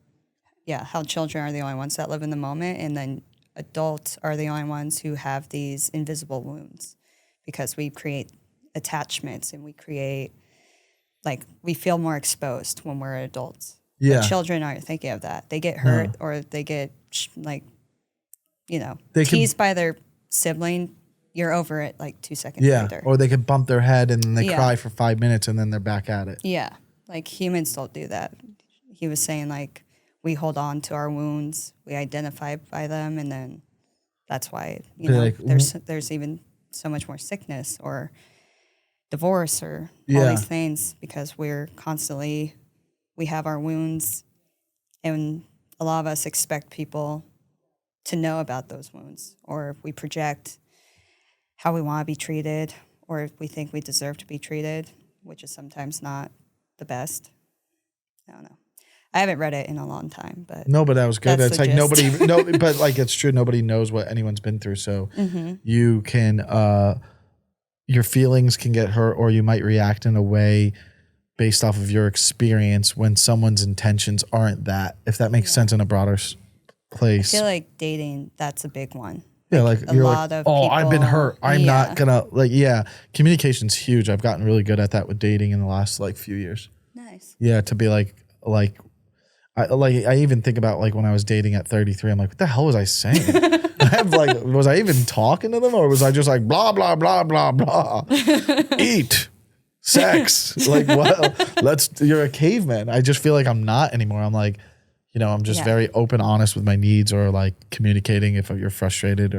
S2: are the only ones that live in the moment, and then adults are the only ones who have these invisible wounds because we create attachments and we feel more exposed when we're adults.
S1: yeah,
S2: But children aren't thinking of that. They get hurt or they get teased by their sibling. You're over it like 2 seconds later.
S1: or they could bump their head and then they
S2: Yeah.
S1: cry for 5 minutes and then they're back at it.
S2: Yeah, like humans don't do that. He was saying like we hold on to our wounds, we identify by them, and then that's why there's even so much more sickness or divorce or all these things because we have our wounds, and a lot of us expect people to know about those wounds, or we project how we want to be treated, or we think we deserve to be treated, which is sometimes not the best. I don't know. I haven't read it in a long time, but
S1: No, but that was good.
S2: That's
S1: It's
S2: the
S1: like
S2: gist.
S1: but like it's true. Nobody knows what anyone's been through. So you can, your feelings can get hurt, or you might react in a way based off of your experience when someone's intentions aren't that, if that makes sense in a broader place.
S2: I feel like dating, that's a big one.
S1: Yeah, like
S2: a
S1: you're
S2: lot
S1: like,
S2: of
S1: oh, I've been
S2: people-
S1: hurt. I'm not
S2: Yeah.
S1: gonna communication's huge. I've gotten really good at that with dating in the last like few years.
S2: Nice.
S1: Yeah, to be I even think about like when I was dating at 33, I'm like, what the hell was I saying? Was I even talking to them, or was I just like blah blah blah blah blah? Eat, sex, like what? You're a caveman. I just feel like I'm not anymore. I'm like, I'm just very open, honest with my needs, or like communicating if you're frustrated,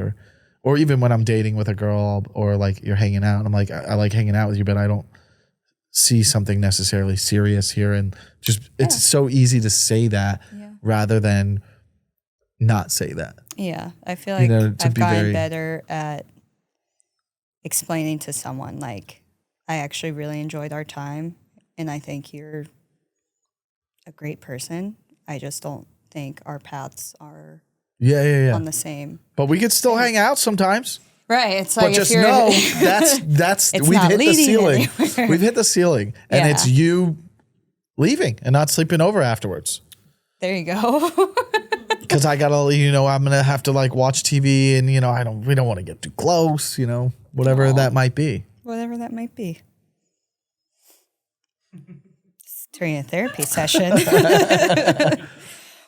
S1: or even when I'm dating with a girl, or like you're hanging out, and I'm like, I like hanging out with you, but I don't see something necessarily serious here, and just it's so easy to say that rather than not say that.
S2: Yeah, I feel like I've gotten better at explaining to someone like I actually really enjoyed our time, and I think you're a great person. I just don't think our paths are on the same.
S1: But we could still hang out sometimes.
S2: Right. It's like
S1: But just know that's
S2: It's
S1: we've
S2: not
S1: hit the
S2: leading
S1: ceiling.
S2: anywhere.
S1: We've hit the ceiling, and
S2: Yeah.
S1: it's you leaving and not sleeping over afterwards.
S2: There you go.
S1: Because I gotta, I'm gonna have to like watch TV, and we don't want to get too close, whatever that might be.
S2: Whatever that might be. It's turning a therapy session.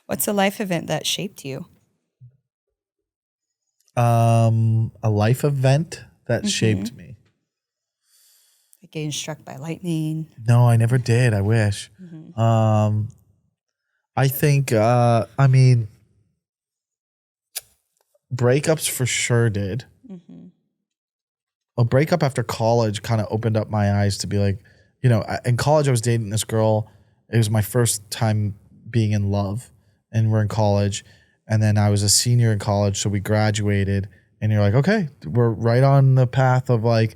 S2: What's a life event that shaped you?
S1: A life event that shaped me.
S2: Like getting struck by lightning.
S1: No, I never did. I wish. I think, breakups for sure did. A breakup after college kind of opened up my eyes to be like, you know, in college I was dating this girl. It was my first time being in love, and we're in college. And then I was a senior in college, so we graduated, and you're like, okay, we're right on the path of like,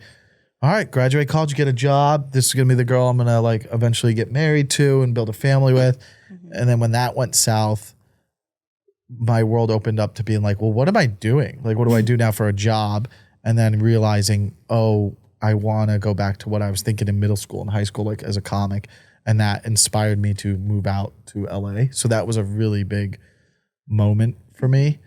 S1: all right, graduate college, get a job. This is gonna be the girl I'm gonna like eventually get married to and build a family with. And then when that went south, my world opened up to being like, well, what am I doing? Like, what do I do now for a job? And then realizing, oh, I want to go back to what I was thinking in middle school and high school, like as a comic. And that inspired me to move out to LA. So that was a really big moment for me.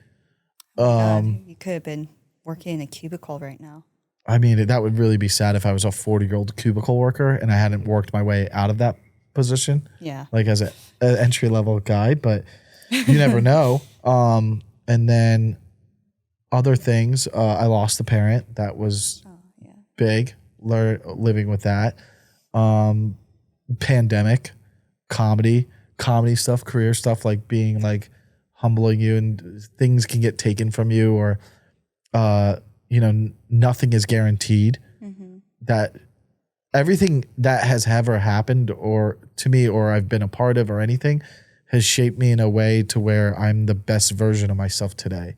S2: God, you could have been working in a cubicle right now.
S1: I mean, that would really be sad if I was a 40-year-old cubicle worker and I hadn't worked my way out of that position.
S2: Yeah.
S1: Like as an entry-level guy, but you never know. And then other things, I lost a parent. That was big, living with that. Pandemic, comedy stuff, career stuff, like being like humbling you, and things can get taken from you, or you know, nothing is guaranteed. That everything that has ever happened or to me or I've been a part of or anything has shaped me in a way to where I'm the best version of myself today.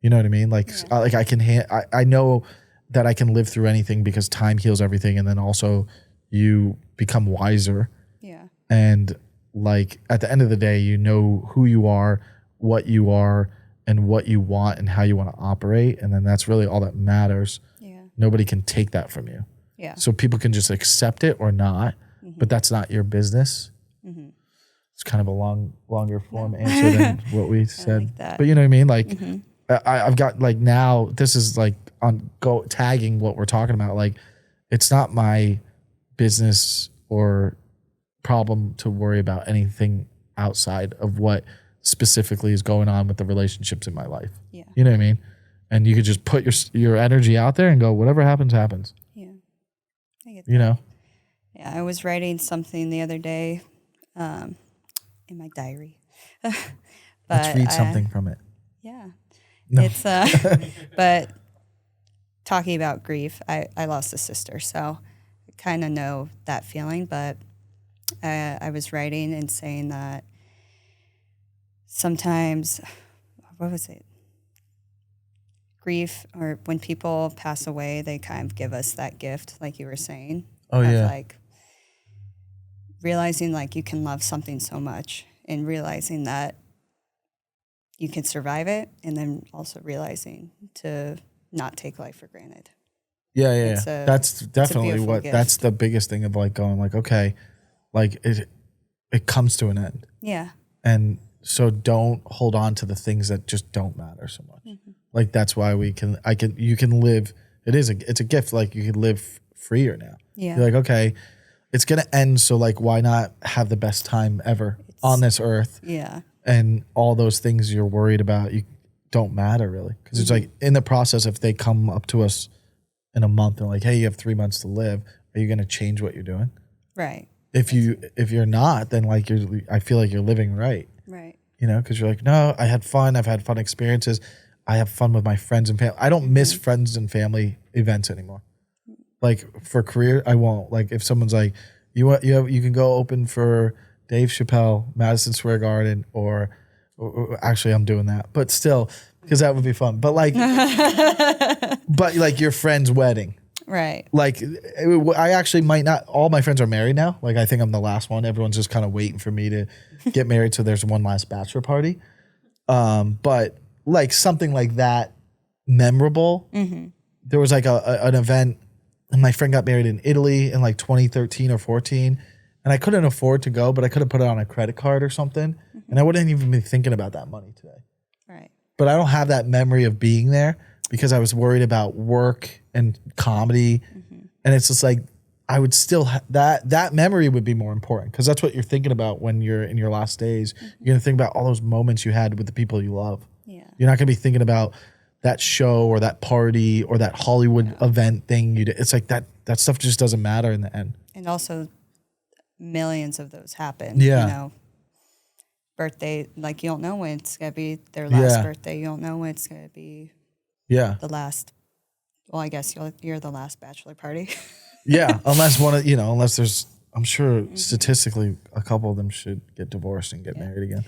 S1: You know what I mean? Like, like I can, I know that I can live through anything because time heals everything. And then also you become wiser.
S2: Yeah.
S1: And like at the end of the day, you know who you are, and what you want and how you want to operate. And then that's really all that matters.
S2: Yeah.
S1: Nobody can take that from you.
S2: Yeah.
S1: So people can just accept it or not, but that's not your business. It's kind of a longer form answer than what we said.
S2: like that.
S1: But you know what I mean? Like I've got like now this is like on tagging what we're talking about. Like it's not my business or problem to worry about anything outside of what specifically is going on with the relationships in my life.
S2: Yeah.
S1: You know what I mean? And you could just put your energy out there and go, whatever happens, happens.
S2: Yeah. I get that.
S1: You know?
S2: Yeah, I was writing something the other day in my diary.
S1: Let's read something from it.
S2: Yeah.
S1: No.
S2: It's but talking about grief, I lost a sister, so I kind of know that feeling, but I was writing and saying that sometimes, what was it? Grief, or when people pass away, they kind of give us that gift, like you were saying.
S1: Oh, yeah.
S2: Like realizing like you can love something so much and realizing that you can survive it, and then also realizing to not take life for granted.
S1: Yeah. That's definitely
S2: beautiful gift.
S1: That's the biggest thing of like going like, okay, like it comes to an end.
S2: Yeah.
S1: And so don't hold on to the things that just don't matter so much. Like that's why you can live. It's a gift. Like you can live freer now.
S2: Yeah.
S1: You're like, okay, it's going to end. So like, why not have the best time ever on this earth?
S2: Yeah.
S1: And all those things you're worried about, you don't matter really. Cause it's like in the process, if they come up to us in a month and like, hey, you have 3 months to live, are you going to change what you're doing?
S2: Right.
S1: If you're not, then like I feel like you're living right.
S2: Right.
S1: You know, because you're like, no, I had fun. I've had fun experiences. I have fun with my friends and family. I don't miss friends and family events anymore. Like for career, I won't. Like if someone's like, you can go open for Dave Chappelle, Madison Square Garden, or actually I'm doing that, but still, because that would be fun. But like, but like your friend's wedding.
S2: Right.
S1: Like I actually might not, all my friends are married now. Like I think I'm the last one. Everyone's just kind of waiting for me to get married. So there's one last bachelor party. But like something like that memorable. There was like an event and my friend got married in Italy in like 2013 or 14. And I couldn't afford to go, but I could have put it on a credit card or something. And I wouldn't even be thinking about that money today.
S2: Right.
S1: But I don't have that memory of being there because I was worried about work and comedy. And it's just like, I would still, that memory would be more important because that's what you're thinking about when you're in your last days. You're going to think about all those moments you had with the people you love.
S2: Yeah.
S1: You're not going to be thinking about that show or that party or that Hollywood event thing you did. It's like that stuff just doesn't matter in the end.
S2: And also millions of those happen.
S1: Yeah.
S2: You know, birthday. Like, you don't know when it's going to be their last
S1: Yeah.
S2: birthday. You don't know when it's going to be
S1: Yeah.
S2: the last. Well, I guess you're the last bachelor party.
S1: Yeah. Unless unless there's, I'm sure statistically a couple of them should get divorced and get married again.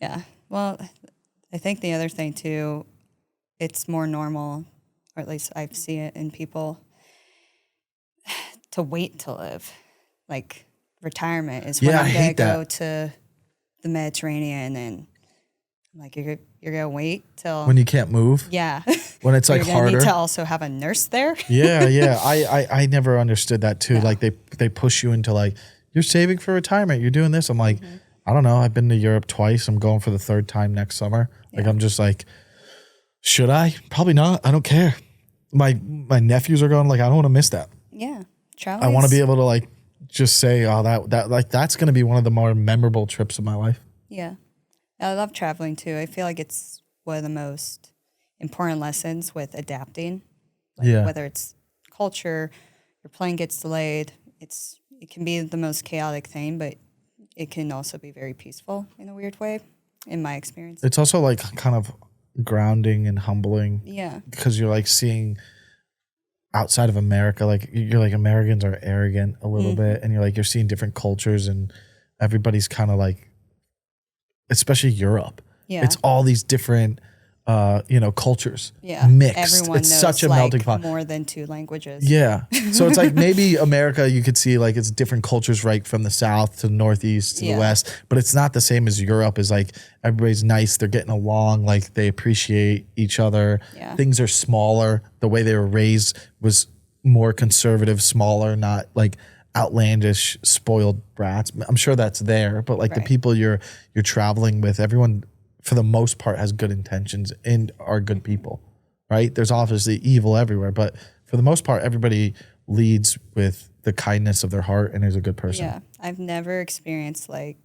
S2: Yeah. Well, I think the other thing too, it's more normal, or at least I see it in people, to wait to live. Like, retirement is when
S1: Yeah, I
S2: I'm going to
S1: hate that.
S2: go to the Mediterranean, and I'm like, you're going to wait till.
S1: When you can't move,
S2: Yeah.
S1: when it's like
S2: You're gonna
S1: harder.
S2: need to also have a nurse there.
S1: Yeah. I never understood that too. Like they push you into like, you're saving for retirement. You're doing this. I'm like, I don't know. I've been to Europe twice. I'm going for the third time next summer. Like, I'm just like, should I? Probably not. I don't care. My nephews are going, like, I don't want to miss that.
S2: Yeah. Travel.
S1: I want to be able to like just say, oh, that's going to be one of the more memorable trips of my life.
S2: Yeah. I love traveling too. I feel like it's one of the most important lessons with adapting. Like, whether it's culture, your plane gets delayed, it can be the most chaotic thing, but it can also be very peaceful in a weird way, in my experience.
S1: It's also like kind of grounding and humbling.
S2: Yeah.
S1: Because you're like seeing outside of America, like you're like, Americans are arrogant a little bit, and you're seeing different cultures, and everybody's kind of like, especially Europe.
S2: Yeah.
S1: It's all these different cultures
S2: Yeah.
S1: mixed.
S2: Everyone
S1: It's
S2: knows
S1: such a melting pot.
S2: more than 2 languages.
S1: Yeah. So it's like maybe America, you could see like it's different cultures, right, from the south to the northeast to the west, but it's not the same as Europe. Is like everybody's nice, they're getting along, like they appreciate each other.
S2: Yeah.
S1: Things are smaller. The way they were raised was more conservative, smaller, not like outlandish, spoiled brats. I'm sure that's there, but like the people you're traveling with, everyone for the most part has good intentions and are good people, right? There's obviously evil everywhere, but for the most part, everybody leads with the kindness of their heart and is a good person.
S2: Yeah. I've never experienced
S1: Well,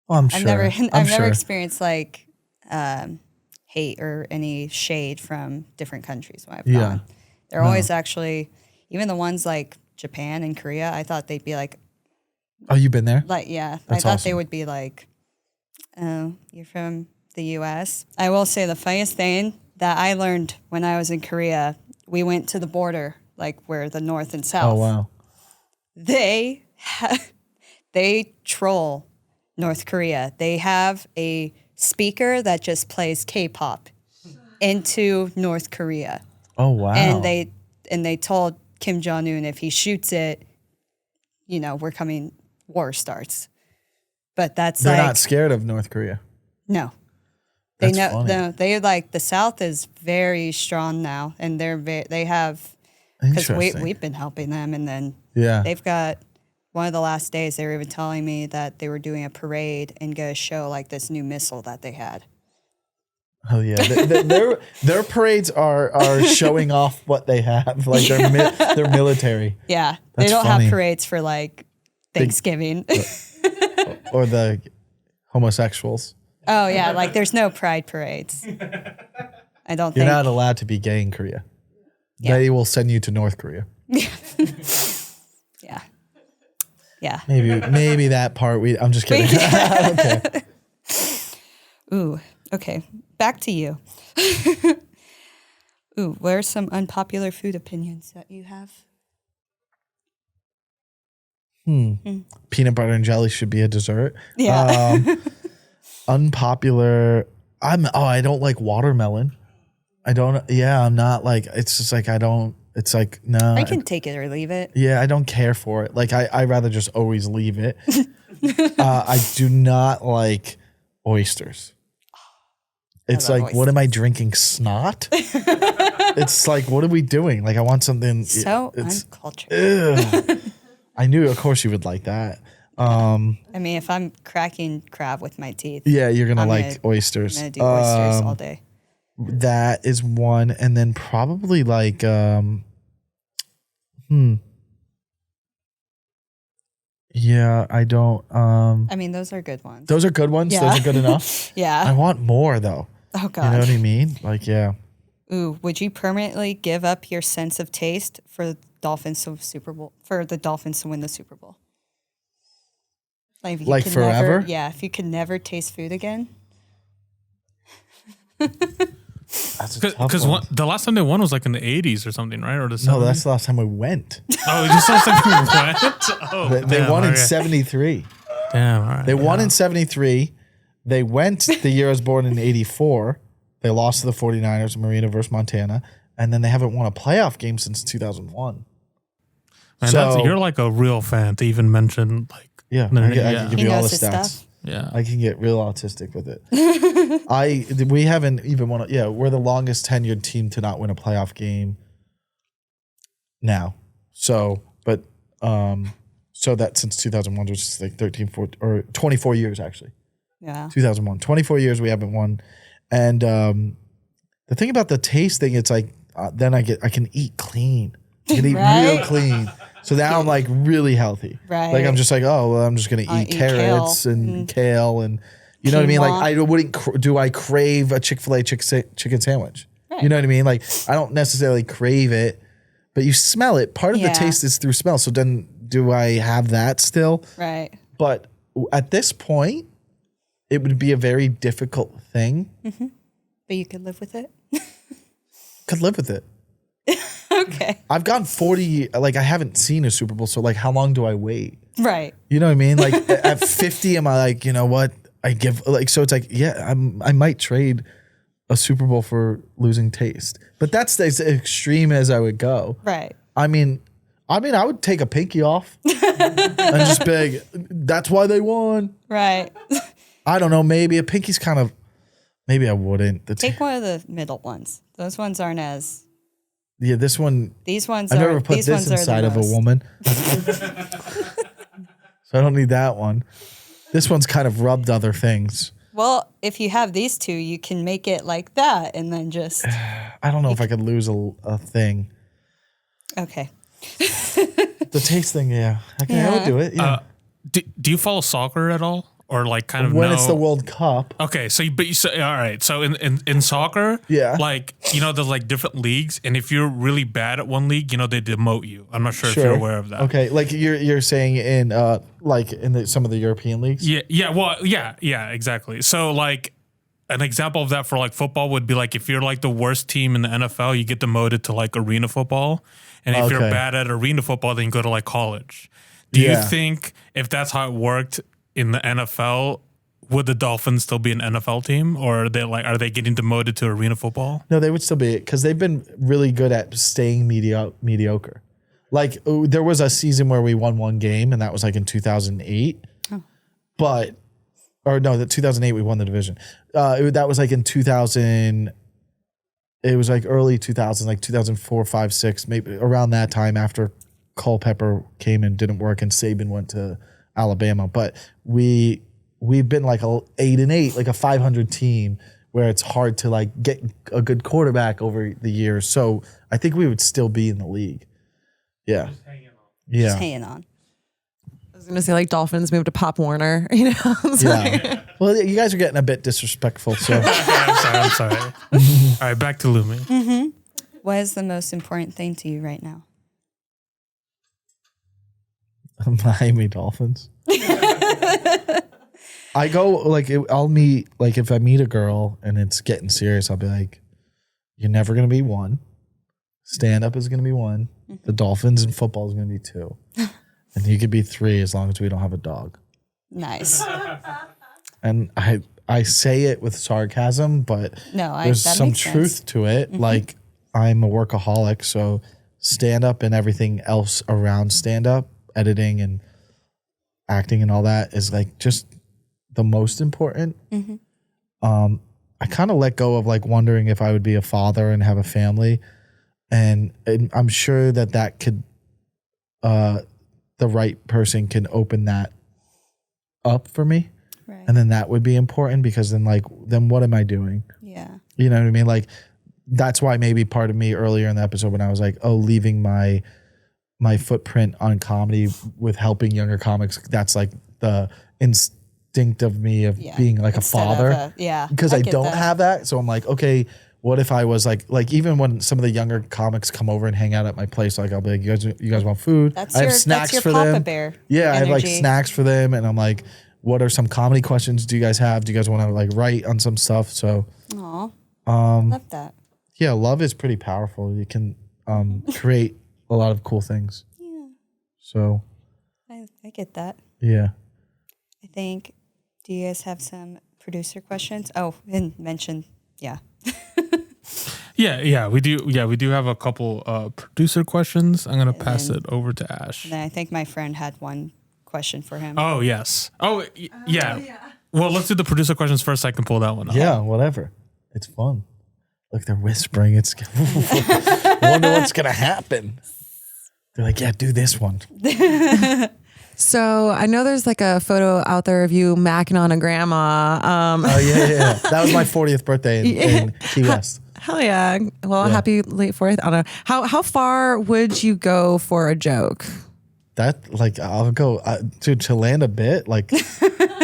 S1: I'm sure.
S2: I've never experienced like hate or any shade from different countries when I've gone. They're always actually, even the ones like Japan and Korea, I thought they'd be like,
S1: oh, you've been there?
S2: I thought
S1: awesome.
S2: they would be like, oh, you're from the U.S. I will say the funniest thing that I learned when I was in Korea, we went to the border, like where the North and South.
S1: Oh, wow.
S2: They troll North Korea. They have a speaker that just plays K-pop into North Korea.
S1: Oh, wow.
S2: And they told Kim Jong-un if he shoots it, we're coming, war starts. But
S1: they're not scared of North Korea.
S2: No.
S1: That's
S2: they know
S1: funny.
S2: no, they like the South is very strong now, and they have, because we've been helping them, and then they've got one of the last days they were even telling me that they were doing a parade and going to show like this new missile that they had.
S1: Oh yeah, their parades are showing off what they have, like they're military.
S2: Yeah,
S1: That's
S2: they don't
S1: funny.
S2: have parades for like Thanksgiving.
S1: Or the homosexuals.
S2: Oh yeah, like there's no pride parades. I don't
S1: You're
S2: think.
S1: not allowed to be gay in Korea.
S2: Yeah.
S1: They will send you to North Korea.
S2: Yeah. Yeah.
S1: Maybe that part. I'm just kidding. Okay.
S2: Ooh. Okay. Back to you. Ooh, what are some unpopular food opinions that you have?
S1: Peanut butter and jelly should be a dessert.
S2: Yeah.
S1: Unpopular. I don't like watermelon. I'm not like, it's just like, it's like, no.
S2: I can take it or leave it.
S1: Yeah, I don't care for it. Like, I'd rather just always leave it. I do not like oysters. It's
S2: love
S1: like,
S2: oysters.
S1: what am I drinking? Snot? It's like, what are we doing? Like, I want something.
S2: So
S1: it's
S2: uncultured.
S1: ugh. I knew, of course, you would like that.
S2: I mean, if I'm cracking crab with my teeth,
S1: Yeah, you're gonna
S2: I'm
S1: like oysters.
S2: I'm gonna do oysters all day.
S1: That is one, and then probably like Yeah, I don't.
S2: I mean, those are good ones.
S1: Those are good ones.
S2: Yeah.
S1: Those are good enough. I
S2: Yeah.
S1: want more though.
S2: Oh
S1: You
S2: God.
S1: know what I mean? Like, yeah.
S2: Ooh, would you permanently give up your sense of taste for the Dolphins to win the Super Bowl? Like, if you
S1: Like
S2: could
S1: forever?
S2: If you could never taste food again.
S1: That's a tough
S3: Because
S1: one.
S3: the last time they won was like in the 80s or something, right? Or the 70s?
S1: No, that's the last time we went.
S3: Oh, just last time we went? Oh,
S1: They
S3: damn,
S1: won in
S3: okay.
S1: 73.
S3: Damn, all right.
S1: They won in 73. They went the year I was born in 84. They lost to the 49ers, Marina versus Montana. And then they haven't won a playoff game since 2001.
S3: Man,
S1: So-
S3: you're like a real fan to even mention like
S1: Yeah,
S3: No,
S1: I can
S3: yeah.
S1: give
S2: He
S1: you all the
S2: knows his
S1: stats.
S2: stuff.
S3: yeah.
S1: I can get real autistic with it. We haven't even won. We're the longest tenured team to not win a playoff game now. So that since 2001, which is like 13, 14, or 24 years actually.
S2: Yeah.
S1: 2001, 24 years we haven't won. And the thing about the taste thing, it's like then I can eat clean. I can eat
S2: Right?
S1: real clean. So now I'm like really healthy.
S2: Right.
S1: Like I'm just like, oh, well, I'm just gonna eat
S2: Eat
S1: carrots
S2: kale.
S1: and kale and you know what I mean? Like
S2: Quinoa.
S1: I wouldn't. Do I crave a Chick-fil-A chicken sandwich?
S2: Right.
S1: You know what I mean? Like I don't necessarily crave it, but you smell it. Part of the
S2: Yeah.
S1: taste is through smell. So then, do I have that still?
S2: Right.
S1: But at this point, it would be a very difficult thing.
S2: But you could live with it.
S1: Could live with it.
S2: Okay.
S1: I've gone 40. Like I haven't seen a Super Bowl, so like, how long do I wait?
S2: Right.
S1: You know what I mean? Like at 50, am I like, you know what? I give like so. It's like, yeah, I might trade a Super Bowl for losing taste, but that's as extreme as I would go.
S2: Right.
S1: I mean, I would take a pinky off and just be like, that's why they won.
S2: Right.
S1: I don't know. Maybe a pinky's kind of. Maybe I wouldn't.
S2: Take one of the middle ones. Those ones aren't as.
S1: Yeah, this one.
S2: These ones
S1: I've
S2: are.
S1: never put
S2: these
S1: this
S2: ones are
S1: inside
S2: the
S1: of a
S2: most.
S1: woman, so I don't need that one. This one's kind of rubbed other things.
S2: Well, if you have these two, you can make it like that, and then just.
S1: I don't know if I could lose a thing.
S2: Okay.
S1: The taste thing, yeah. I would do it. Yeah.
S3: Do you follow soccer at all? Or like kind of
S1: when
S3: know?
S1: it's the World Cup.
S3: Okay, so all right. So in soccer,
S1: Yeah.
S3: like there's like different leagues, and if you're really bad at one league, they demote you. I'm not sure if you're aware of that.
S1: Okay, like you're saying in some of the European leagues.
S3: Yeah, exactly. So like an example of that for like football would be like if you're like the worst team in the NFL, you get demoted to like arena football, and if you're
S1: Okay.
S3: bad at arena football, then you go to like college. Do you think if that's how it worked in the NFL, would the Dolphins still be an NFL team, or are they getting demoted to arena football?
S1: No, they would still be, because they've been really good at staying mediocre. Like there was a season where we won one game, and that was like in 2008. But, or no, the 2008 we won the division. That was like in 2000. It was like early 2000s, like 2004, 5, 6, maybe around that time after Culpepper came and didn't work, and Saban went to Alabama. But we've been like 8-8, like a 500 team, where it's hard to like get a good quarterback over the years. So I think we would still be in the league. Yeah.
S2: Just
S1: Yeah.
S2: hanging on.
S4: I was going to say like Dolphins moved to Pop Warner, you know? It's like-
S1: Yeah. Well, you guys are getting a bit disrespectful. So
S3: I'm sorry. All right, back to Lumi.
S2: What is the most important thing to you right now?
S1: Miami Dolphins. I go like I'll meet, like if I meet a girl and it's getting serious, I'll be like, "You're never gonna be one. Stand up is gonna be one. The Dolphins and football is gonna be 2, and you could be 3 as long as we don't have a dog."
S2: Nice.
S1: And I say it with sarcasm, but
S2: No,
S1: there's
S2: that
S1: some
S2: makes sense.
S1: truth to it. Like I'm a workaholic, so stand up and everything else around stand up, editing and acting and all that is like just the most important. I kind of let go of like wondering if I would be a father and have a family, and I'm sure that could the right person can open that up for me.
S2: Right.
S1: And then that would be important, because then what am I doing?
S2: Yeah.
S1: You know what I mean? Like that's why maybe part of me earlier in the episode when I was like, oh, leaving my footprint on comedy with helping younger comics, that's like the instinct of me of being like a
S2: Instead of
S1: father.
S2: yeah.
S1: Because I
S2: get
S1: don't
S2: that.
S1: have that. So I'm like, okay, what if I was like even when some of the younger comics come over and hang out at my place, like I'll be like, you guys want food?
S2: That's
S1: I have
S2: your
S1: snacks for
S2: Papa
S1: them.
S2: Bear.
S1: Yeah, I have like
S2: energy.
S1: snacks for them, and I'm like, what are some comedy questions do you guys have? Do you guys want to like write on some stuff? So,
S2: Aw. Love that.
S1: yeah, love is pretty powerful. You can create a lot of cool things.
S2: Yeah.
S1: So,
S2: I get that.
S1: yeah.
S2: I think, do you guys have some producer questions? Oh, and mention, yeah.
S3: Yeah, we do. Yeah, we do have a couple producer questions. I'm gonna pass it over to Ash.
S2: And then I think my friend had one question for him.
S3: Oh yes. Yeah. Well, let's do the producer questions first. I can pull that one up.
S1: Yeah, whatever. It's fun. Look, they're whispering. It's wonder what's gonna happen. They're like, yeah, do this one.
S4: So I know there's like a photo out there of you macking on a grandma.
S1: Oh yeah. That was my 40th birthday in Key West.
S4: Hell yeah. Well, happy late 4th. I don't know. How far would you go for a joke?
S1: That like I'll go to land a bit. Like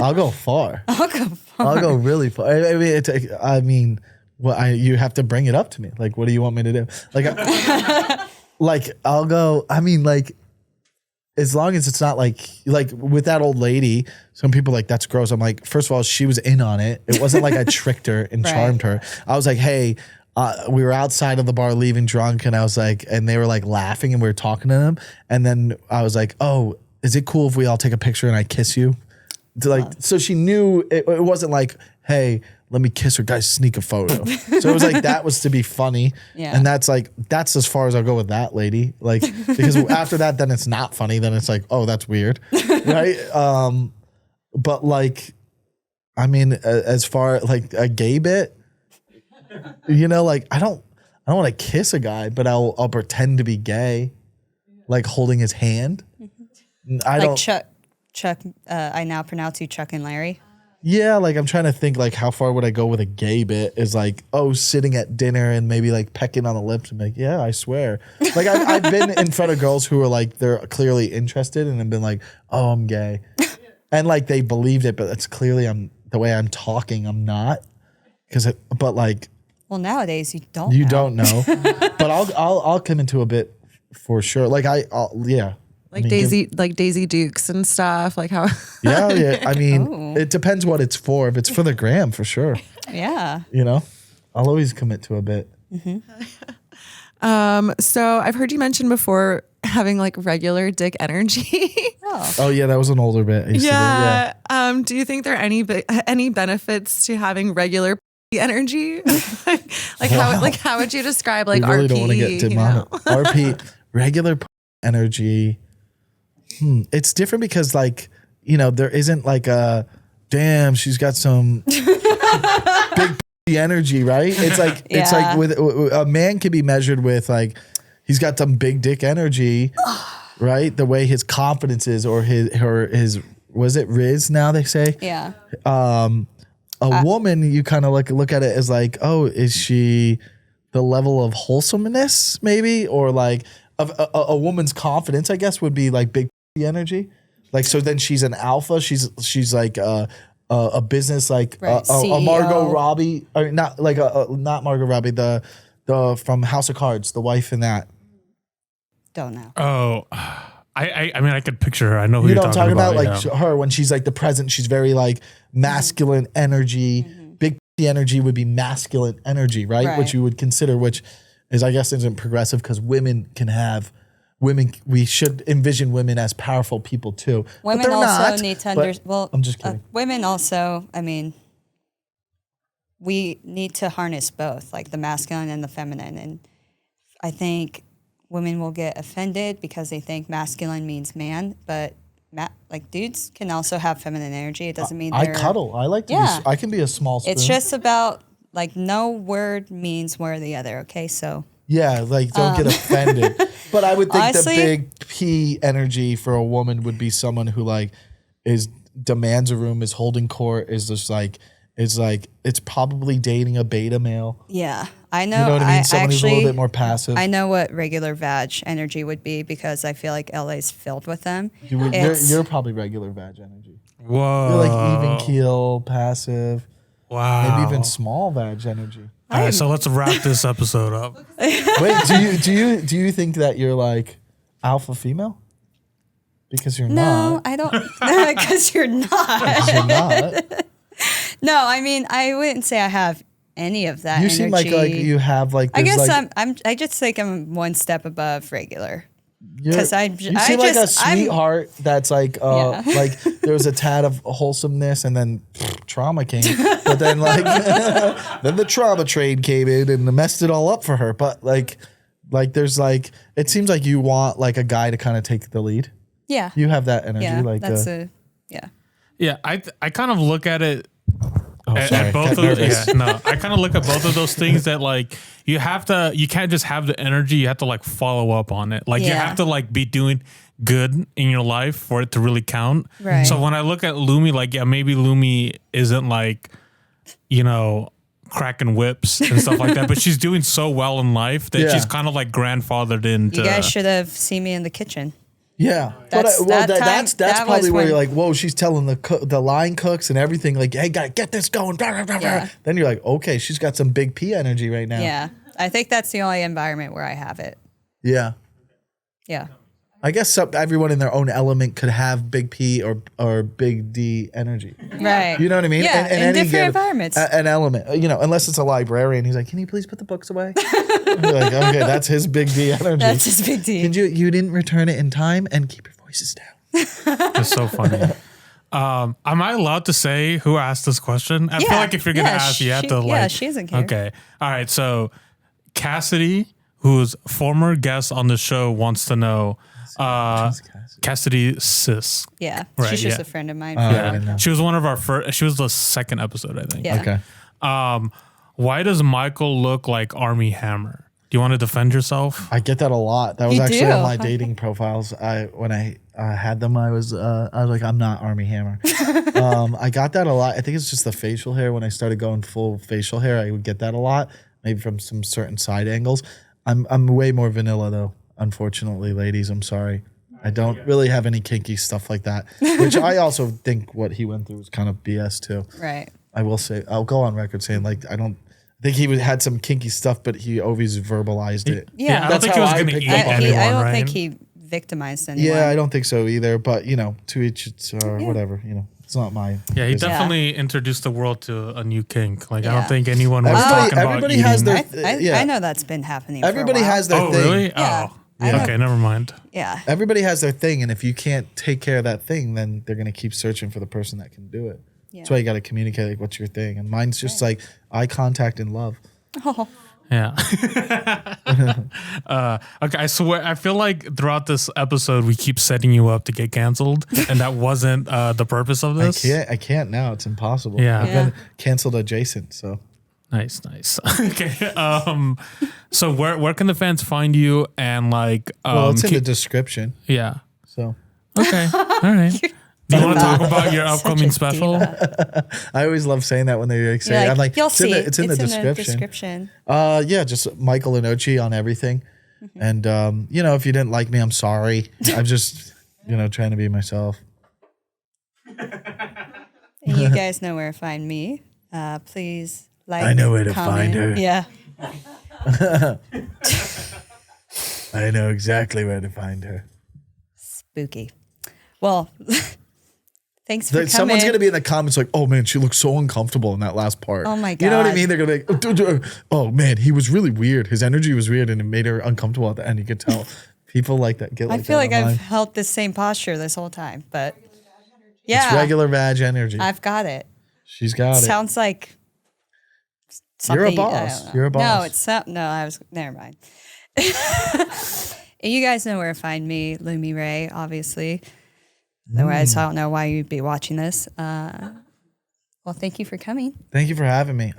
S1: I'll go far. I'll go really far. I mean, you have to bring it up to me. Like, what do you want me to do? Like, I'll go. I mean, like, as long as it's not like with that old lady. Some people like that's gross. I'm like, first of all, she was in on it. It wasn't like I tricked her and charmed her. I was like, hey. We were outside of the bar leaving drunk, and I was like, and they were like laughing, and we were talking to them, and then I was like, oh, is it cool if we all take a picture and I kiss you? So she knew it wasn't like, hey, let me kiss her, guys, sneak a photo. So it was like that was to be funny, and that's as far as I'll go with that lady, like because after that, then it's not funny. Then it's like, oh, that's weird, right? But like, I mean, as far like a gay bit. You know, like I don't want to kiss a guy, but I'll pretend to be gay, like holding his hand.
S2: Chuck. I now pronounce you Chuck and Larry.
S1: Yeah, like I'm trying to think like how far would I go with a gay bit? Is like sitting at dinner and maybe like pecking on the lips and like I swear. Like I've been in front of girls who are like they're clearly interested and have been like I'm gay, and like they believed it, but it's clearly the way I'm talking I'm not but like.
S2: Well, nowadays you don't.
S1: You don't know, but I'll come into a bit for sure. Like yeah.
S4: Like Daisy Dukes and stuff. Like how?
S1: Yeah. I mean, it depends what it's for. If it's for the gram, for sure.
S2: Yeah.
S1: You know, I'll always commit to a bit.
S4: Mm-hmm. So I've heard you mention before having like regular dick energy.
S1: Oh yeah, that was an older bit. I used to do, yeah.
S4: Do you think there are any benefits to having regular energy? How would you describe like
S1: we really
S4: RP?
S1: don't want to get demonic. RP, regular energy. It's different because like there isn't like a damn she's got some big energy, right? It's like it's like with a man can be measured with like he's got some big dick energy, right? The way his confidence is or his was it Riz now they say A woman, you kind of look at it as like, oh, is she the level of wholesomeness maybe, or like of a woman's confidence? I guess would be like big energy, like so. Then she's an alpha. She's like a business like a Margot Robbie, or not like not Margot Robbie, the from House of Cards, the wife in that.
S2: Don't know.
S3: Oh. I mean, I could picture her. I know who
S1: you
S3: you're
S1: know
S3: talking about.
S1: Like her when she's like the present, she's very like masculine energy. Big energy would be masculine energy, right? Which you would consider, which is I guess isn't progressive because women can have women. We should envision women as powerful people too.
S2: Women
S1: but they're
S2: also
S1: not,
S2: need to understand. Well,
S1: I'm just kidding.
S2: Women also, I mean, we need to harness both, like the masculine and the feminine, and I think. Women will get offended because they think masculine means man, but like dudes can also have feminine energy. It doesn't mean
S1: I cuddle. I like to.
S2: Yeah.
S1: I can be a small spoon.
S2: It's just about like no word means one or the other. Okay, so
S1: yeah, like don't get offended. But I would think
S2: honestly,
S1: the big P energy for a woman would be someone who like demands a room, is holding court, is just like. It's like it's probably dating a beta male.
S2: Yeah, I know.
S1: You know what I mean? Someone who's a little bit more passive.
S2: I know what regular vag energy would be because I feel like LA's filled with them.
S1: You're probably regular vag energy.
S3: Whoa.
S1: You're like even keel, passive.
S3: Wow.
S1: Maybe even small vag energy.
S3: All right, so let's wrap this episode up.
S1: Wait, do you think that you're like alpha female? Because you're
S2: No,
S1: not.
S2: I don't. Because you're not.
S1: 'Cause you're not.
S2: No, I mean, I wouldn't say I have any of that.
S1: You seem like you have like.
S2: I
S1: there's
S2: guess
S1: like,
S2: I just think I'm one step above regular.
S1: you
S2: 'cause
S1: seem like a sweetheart that's like
S2: Yeah.
S1: like there was a tad of wholesomeness and then trauma came, but then like then the trauma train came in and messed it all up for her. But like there's like it seems like you want like a guy to kind of take the lead.
S2: Yeah.
S1: You have that energy.
S2: Yeah.
S1: Like
S2: That's
S3: Yeah, I kind of look at it
S1: sorry.
S3: at both
S1: Got
S3: of
S1: nervous.
S3: I kind of look at both of those things that like you can't just have the energy, you have to like follow up on it. Like you
S2: Yeah.
S3: have to like be doing good in your life for it to really count.
S2: Right.
S3: So when I look at Lumi, like maybe Lumi isn't like, cracking whips and stuff like that, but she's doing so well in life that
S1: Yeah.
S3: she's kind of like grandfathered into.
S2: You guys should have seen me in the kitchen.
S1: Yeah,
S2: That's-
S1: that's
S2: that
S1: probably
S2: was
S1: where you're
S2: when-
S1: like, whoa, she's telling the line cooks and everything, like, hey, guy, get this going. Blah, blah, blah, blah.
S2: Yeah.
S1: Then you're like, okay, she's got some big P energy right now.
S2: Yeah. I think that's the only environment where I have it.
S1: Yeah.
S2: Yeah.
S1: I guess everyone in their own element could have big P or big D energy.
S2: Right.
S1: You know what I mean?
S2: Yeah. In different environments.
S1: An element, unless it's a librarian, he's like, can you please put the books away? You're like, okay, that's his big D energy.
S2: That's his big deal.
S1: Can you didn't return it in time and keep your voices down.
S3: It's so funny. Am I allowed to say who asked this question? I feel like if you're gonna ask, you have to like.
S2: Yeah, she doesn't care.
S3: Okay. All right. So Cassidy, who's former guest on the show, wants to know. Cassidy Sis.
S2: Yeah.
S3: Right,
S2: She's just
S3: yeah.
S2: a friend of mine.
S1: I didn't know.
S3: She was one of our first. She was the second episode, I think.
S2: Yeah.
S1: Okay.
S3: Why does Michael look like Army Hammer? Do you want to defend yourself?
S1: I get that a lot. That was
S2: You
S1: actually
S2: do?
S1: on my dating profiles. When I had them, I was like, I'm not Army Hammer. I got that a lot. I think it's just the facial hair. When I started going full facial hair, I would get that a lot, maybe from some certain side angles. I'm way more vanilla though. Unfortunately, ladies, I'm sorry. I don't really have any kinky stuff like that, which I also think what he went through was kind of BS too.
S2: Right.
S1: I will say, I'll go on record saying like I think he had some kinky stuff, but he always verbalized it.
S2: Yeah.
S3: I don't
S1: That's
S3: think he
S1: how
S3: was
S1: I
S3: going to
S1: picked
S3: eat
S1: up on it.
S3: anyone,
S2: I don't
S3: right?
S2: think he victimized anyone.
S1: Yeah, I don't think so either. But to each its whatever. It's not my.
S3: Yeah, he
S1: business.
S3: definitely introduced the world to a new kink. Like I
S2: Yeah.
S3: don't think anyone was
S1: Everybody-
S3: talking about
S1: everybody
S3: eating.
S1: has their-
S2: I know that's been happening.
S1: Everybody
S2: for a while.
S1: has their
S3: Oh,
S1: thing.
S3: really?
S2: Yeah.
S3: Oh,
S2: I know.
S3: okay. Never mind.
S2: Yeah.
S1: Everybody has their thing, and if you can't take care of that thing, then they're gonna keep searching for the person that can do it.
S2: Yeah.
S1: That's why you got to communicate like what's your thing, and mine's just like eye contact and love.
S2: Oh.
S3: Yeah. Okay, I swear, I feel like throughout this episode we keep setting you up to get canceled, and that wasn't the purpose of this.
S1: I can't now. It's impossible.
S3: Yeah.
S1: I've
S2: Yeah.
S1: been canceled adjacent. So
S3: Nice. Okay. So where can the fans find you and like?
S1: well, it's in the description.
S3: yeah.
S1: So
S3: Okay. All right. Do you want to talk about your
S2: Such
S3: upcoming
S2: a
S3: special?
S2: diva.
S1: I always love saying that when they like say,
S2: You're
S1: it. I'm like,
S2: you'll
S1: it's in
S2: see.
S1: the description. Yeah, just Michael Lenoci on everything.
S2: Mm-hmm.
S1: And if you didn't like me, I'm sorry. I'm just trying to be myself.
S2: And you guys know where to find me. Please like.
S1: I know where to
S2: comment.
S1: find her.
S2: Yeah.
S1: I know exactly where to find her.
S2: Spooky. Well, thanks for coming.
S1: Someone's gonna be in the comments like, "Oh man, she looks so uncomfortable in that last part."
S2: Oh my
S1: You know what I
S2: God.
S1: mean? They're gonna be like, "Oh man, he was really weird. His energy was weird, and it made her uncomfortable at the end." You could tell people like that. Get like
S2: I feel
S1: that
S2: like
S1: online.
S2: I've held the same posture this whole time, but
S1: It's
S2: yeah,
S1: regular vag energy.
S2: I've got it.
S1: She's got it.
S2: Sounds like
S1: You're a
S2: something- I
S1: boss.
S2: don't know.
S1: You're a boss.
S2: No, I was never mind. And you guys know where to find me, Lumi Ray, obviously. Otherwise, I don't know why you'd be watching this. Well, thank you for coming.
S1: Thank you for having me.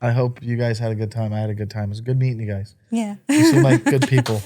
S1: I hope you guys had a good time. I had a good time. It was good meeting you guys.
S2: Yeah.
S1: You seem like good people.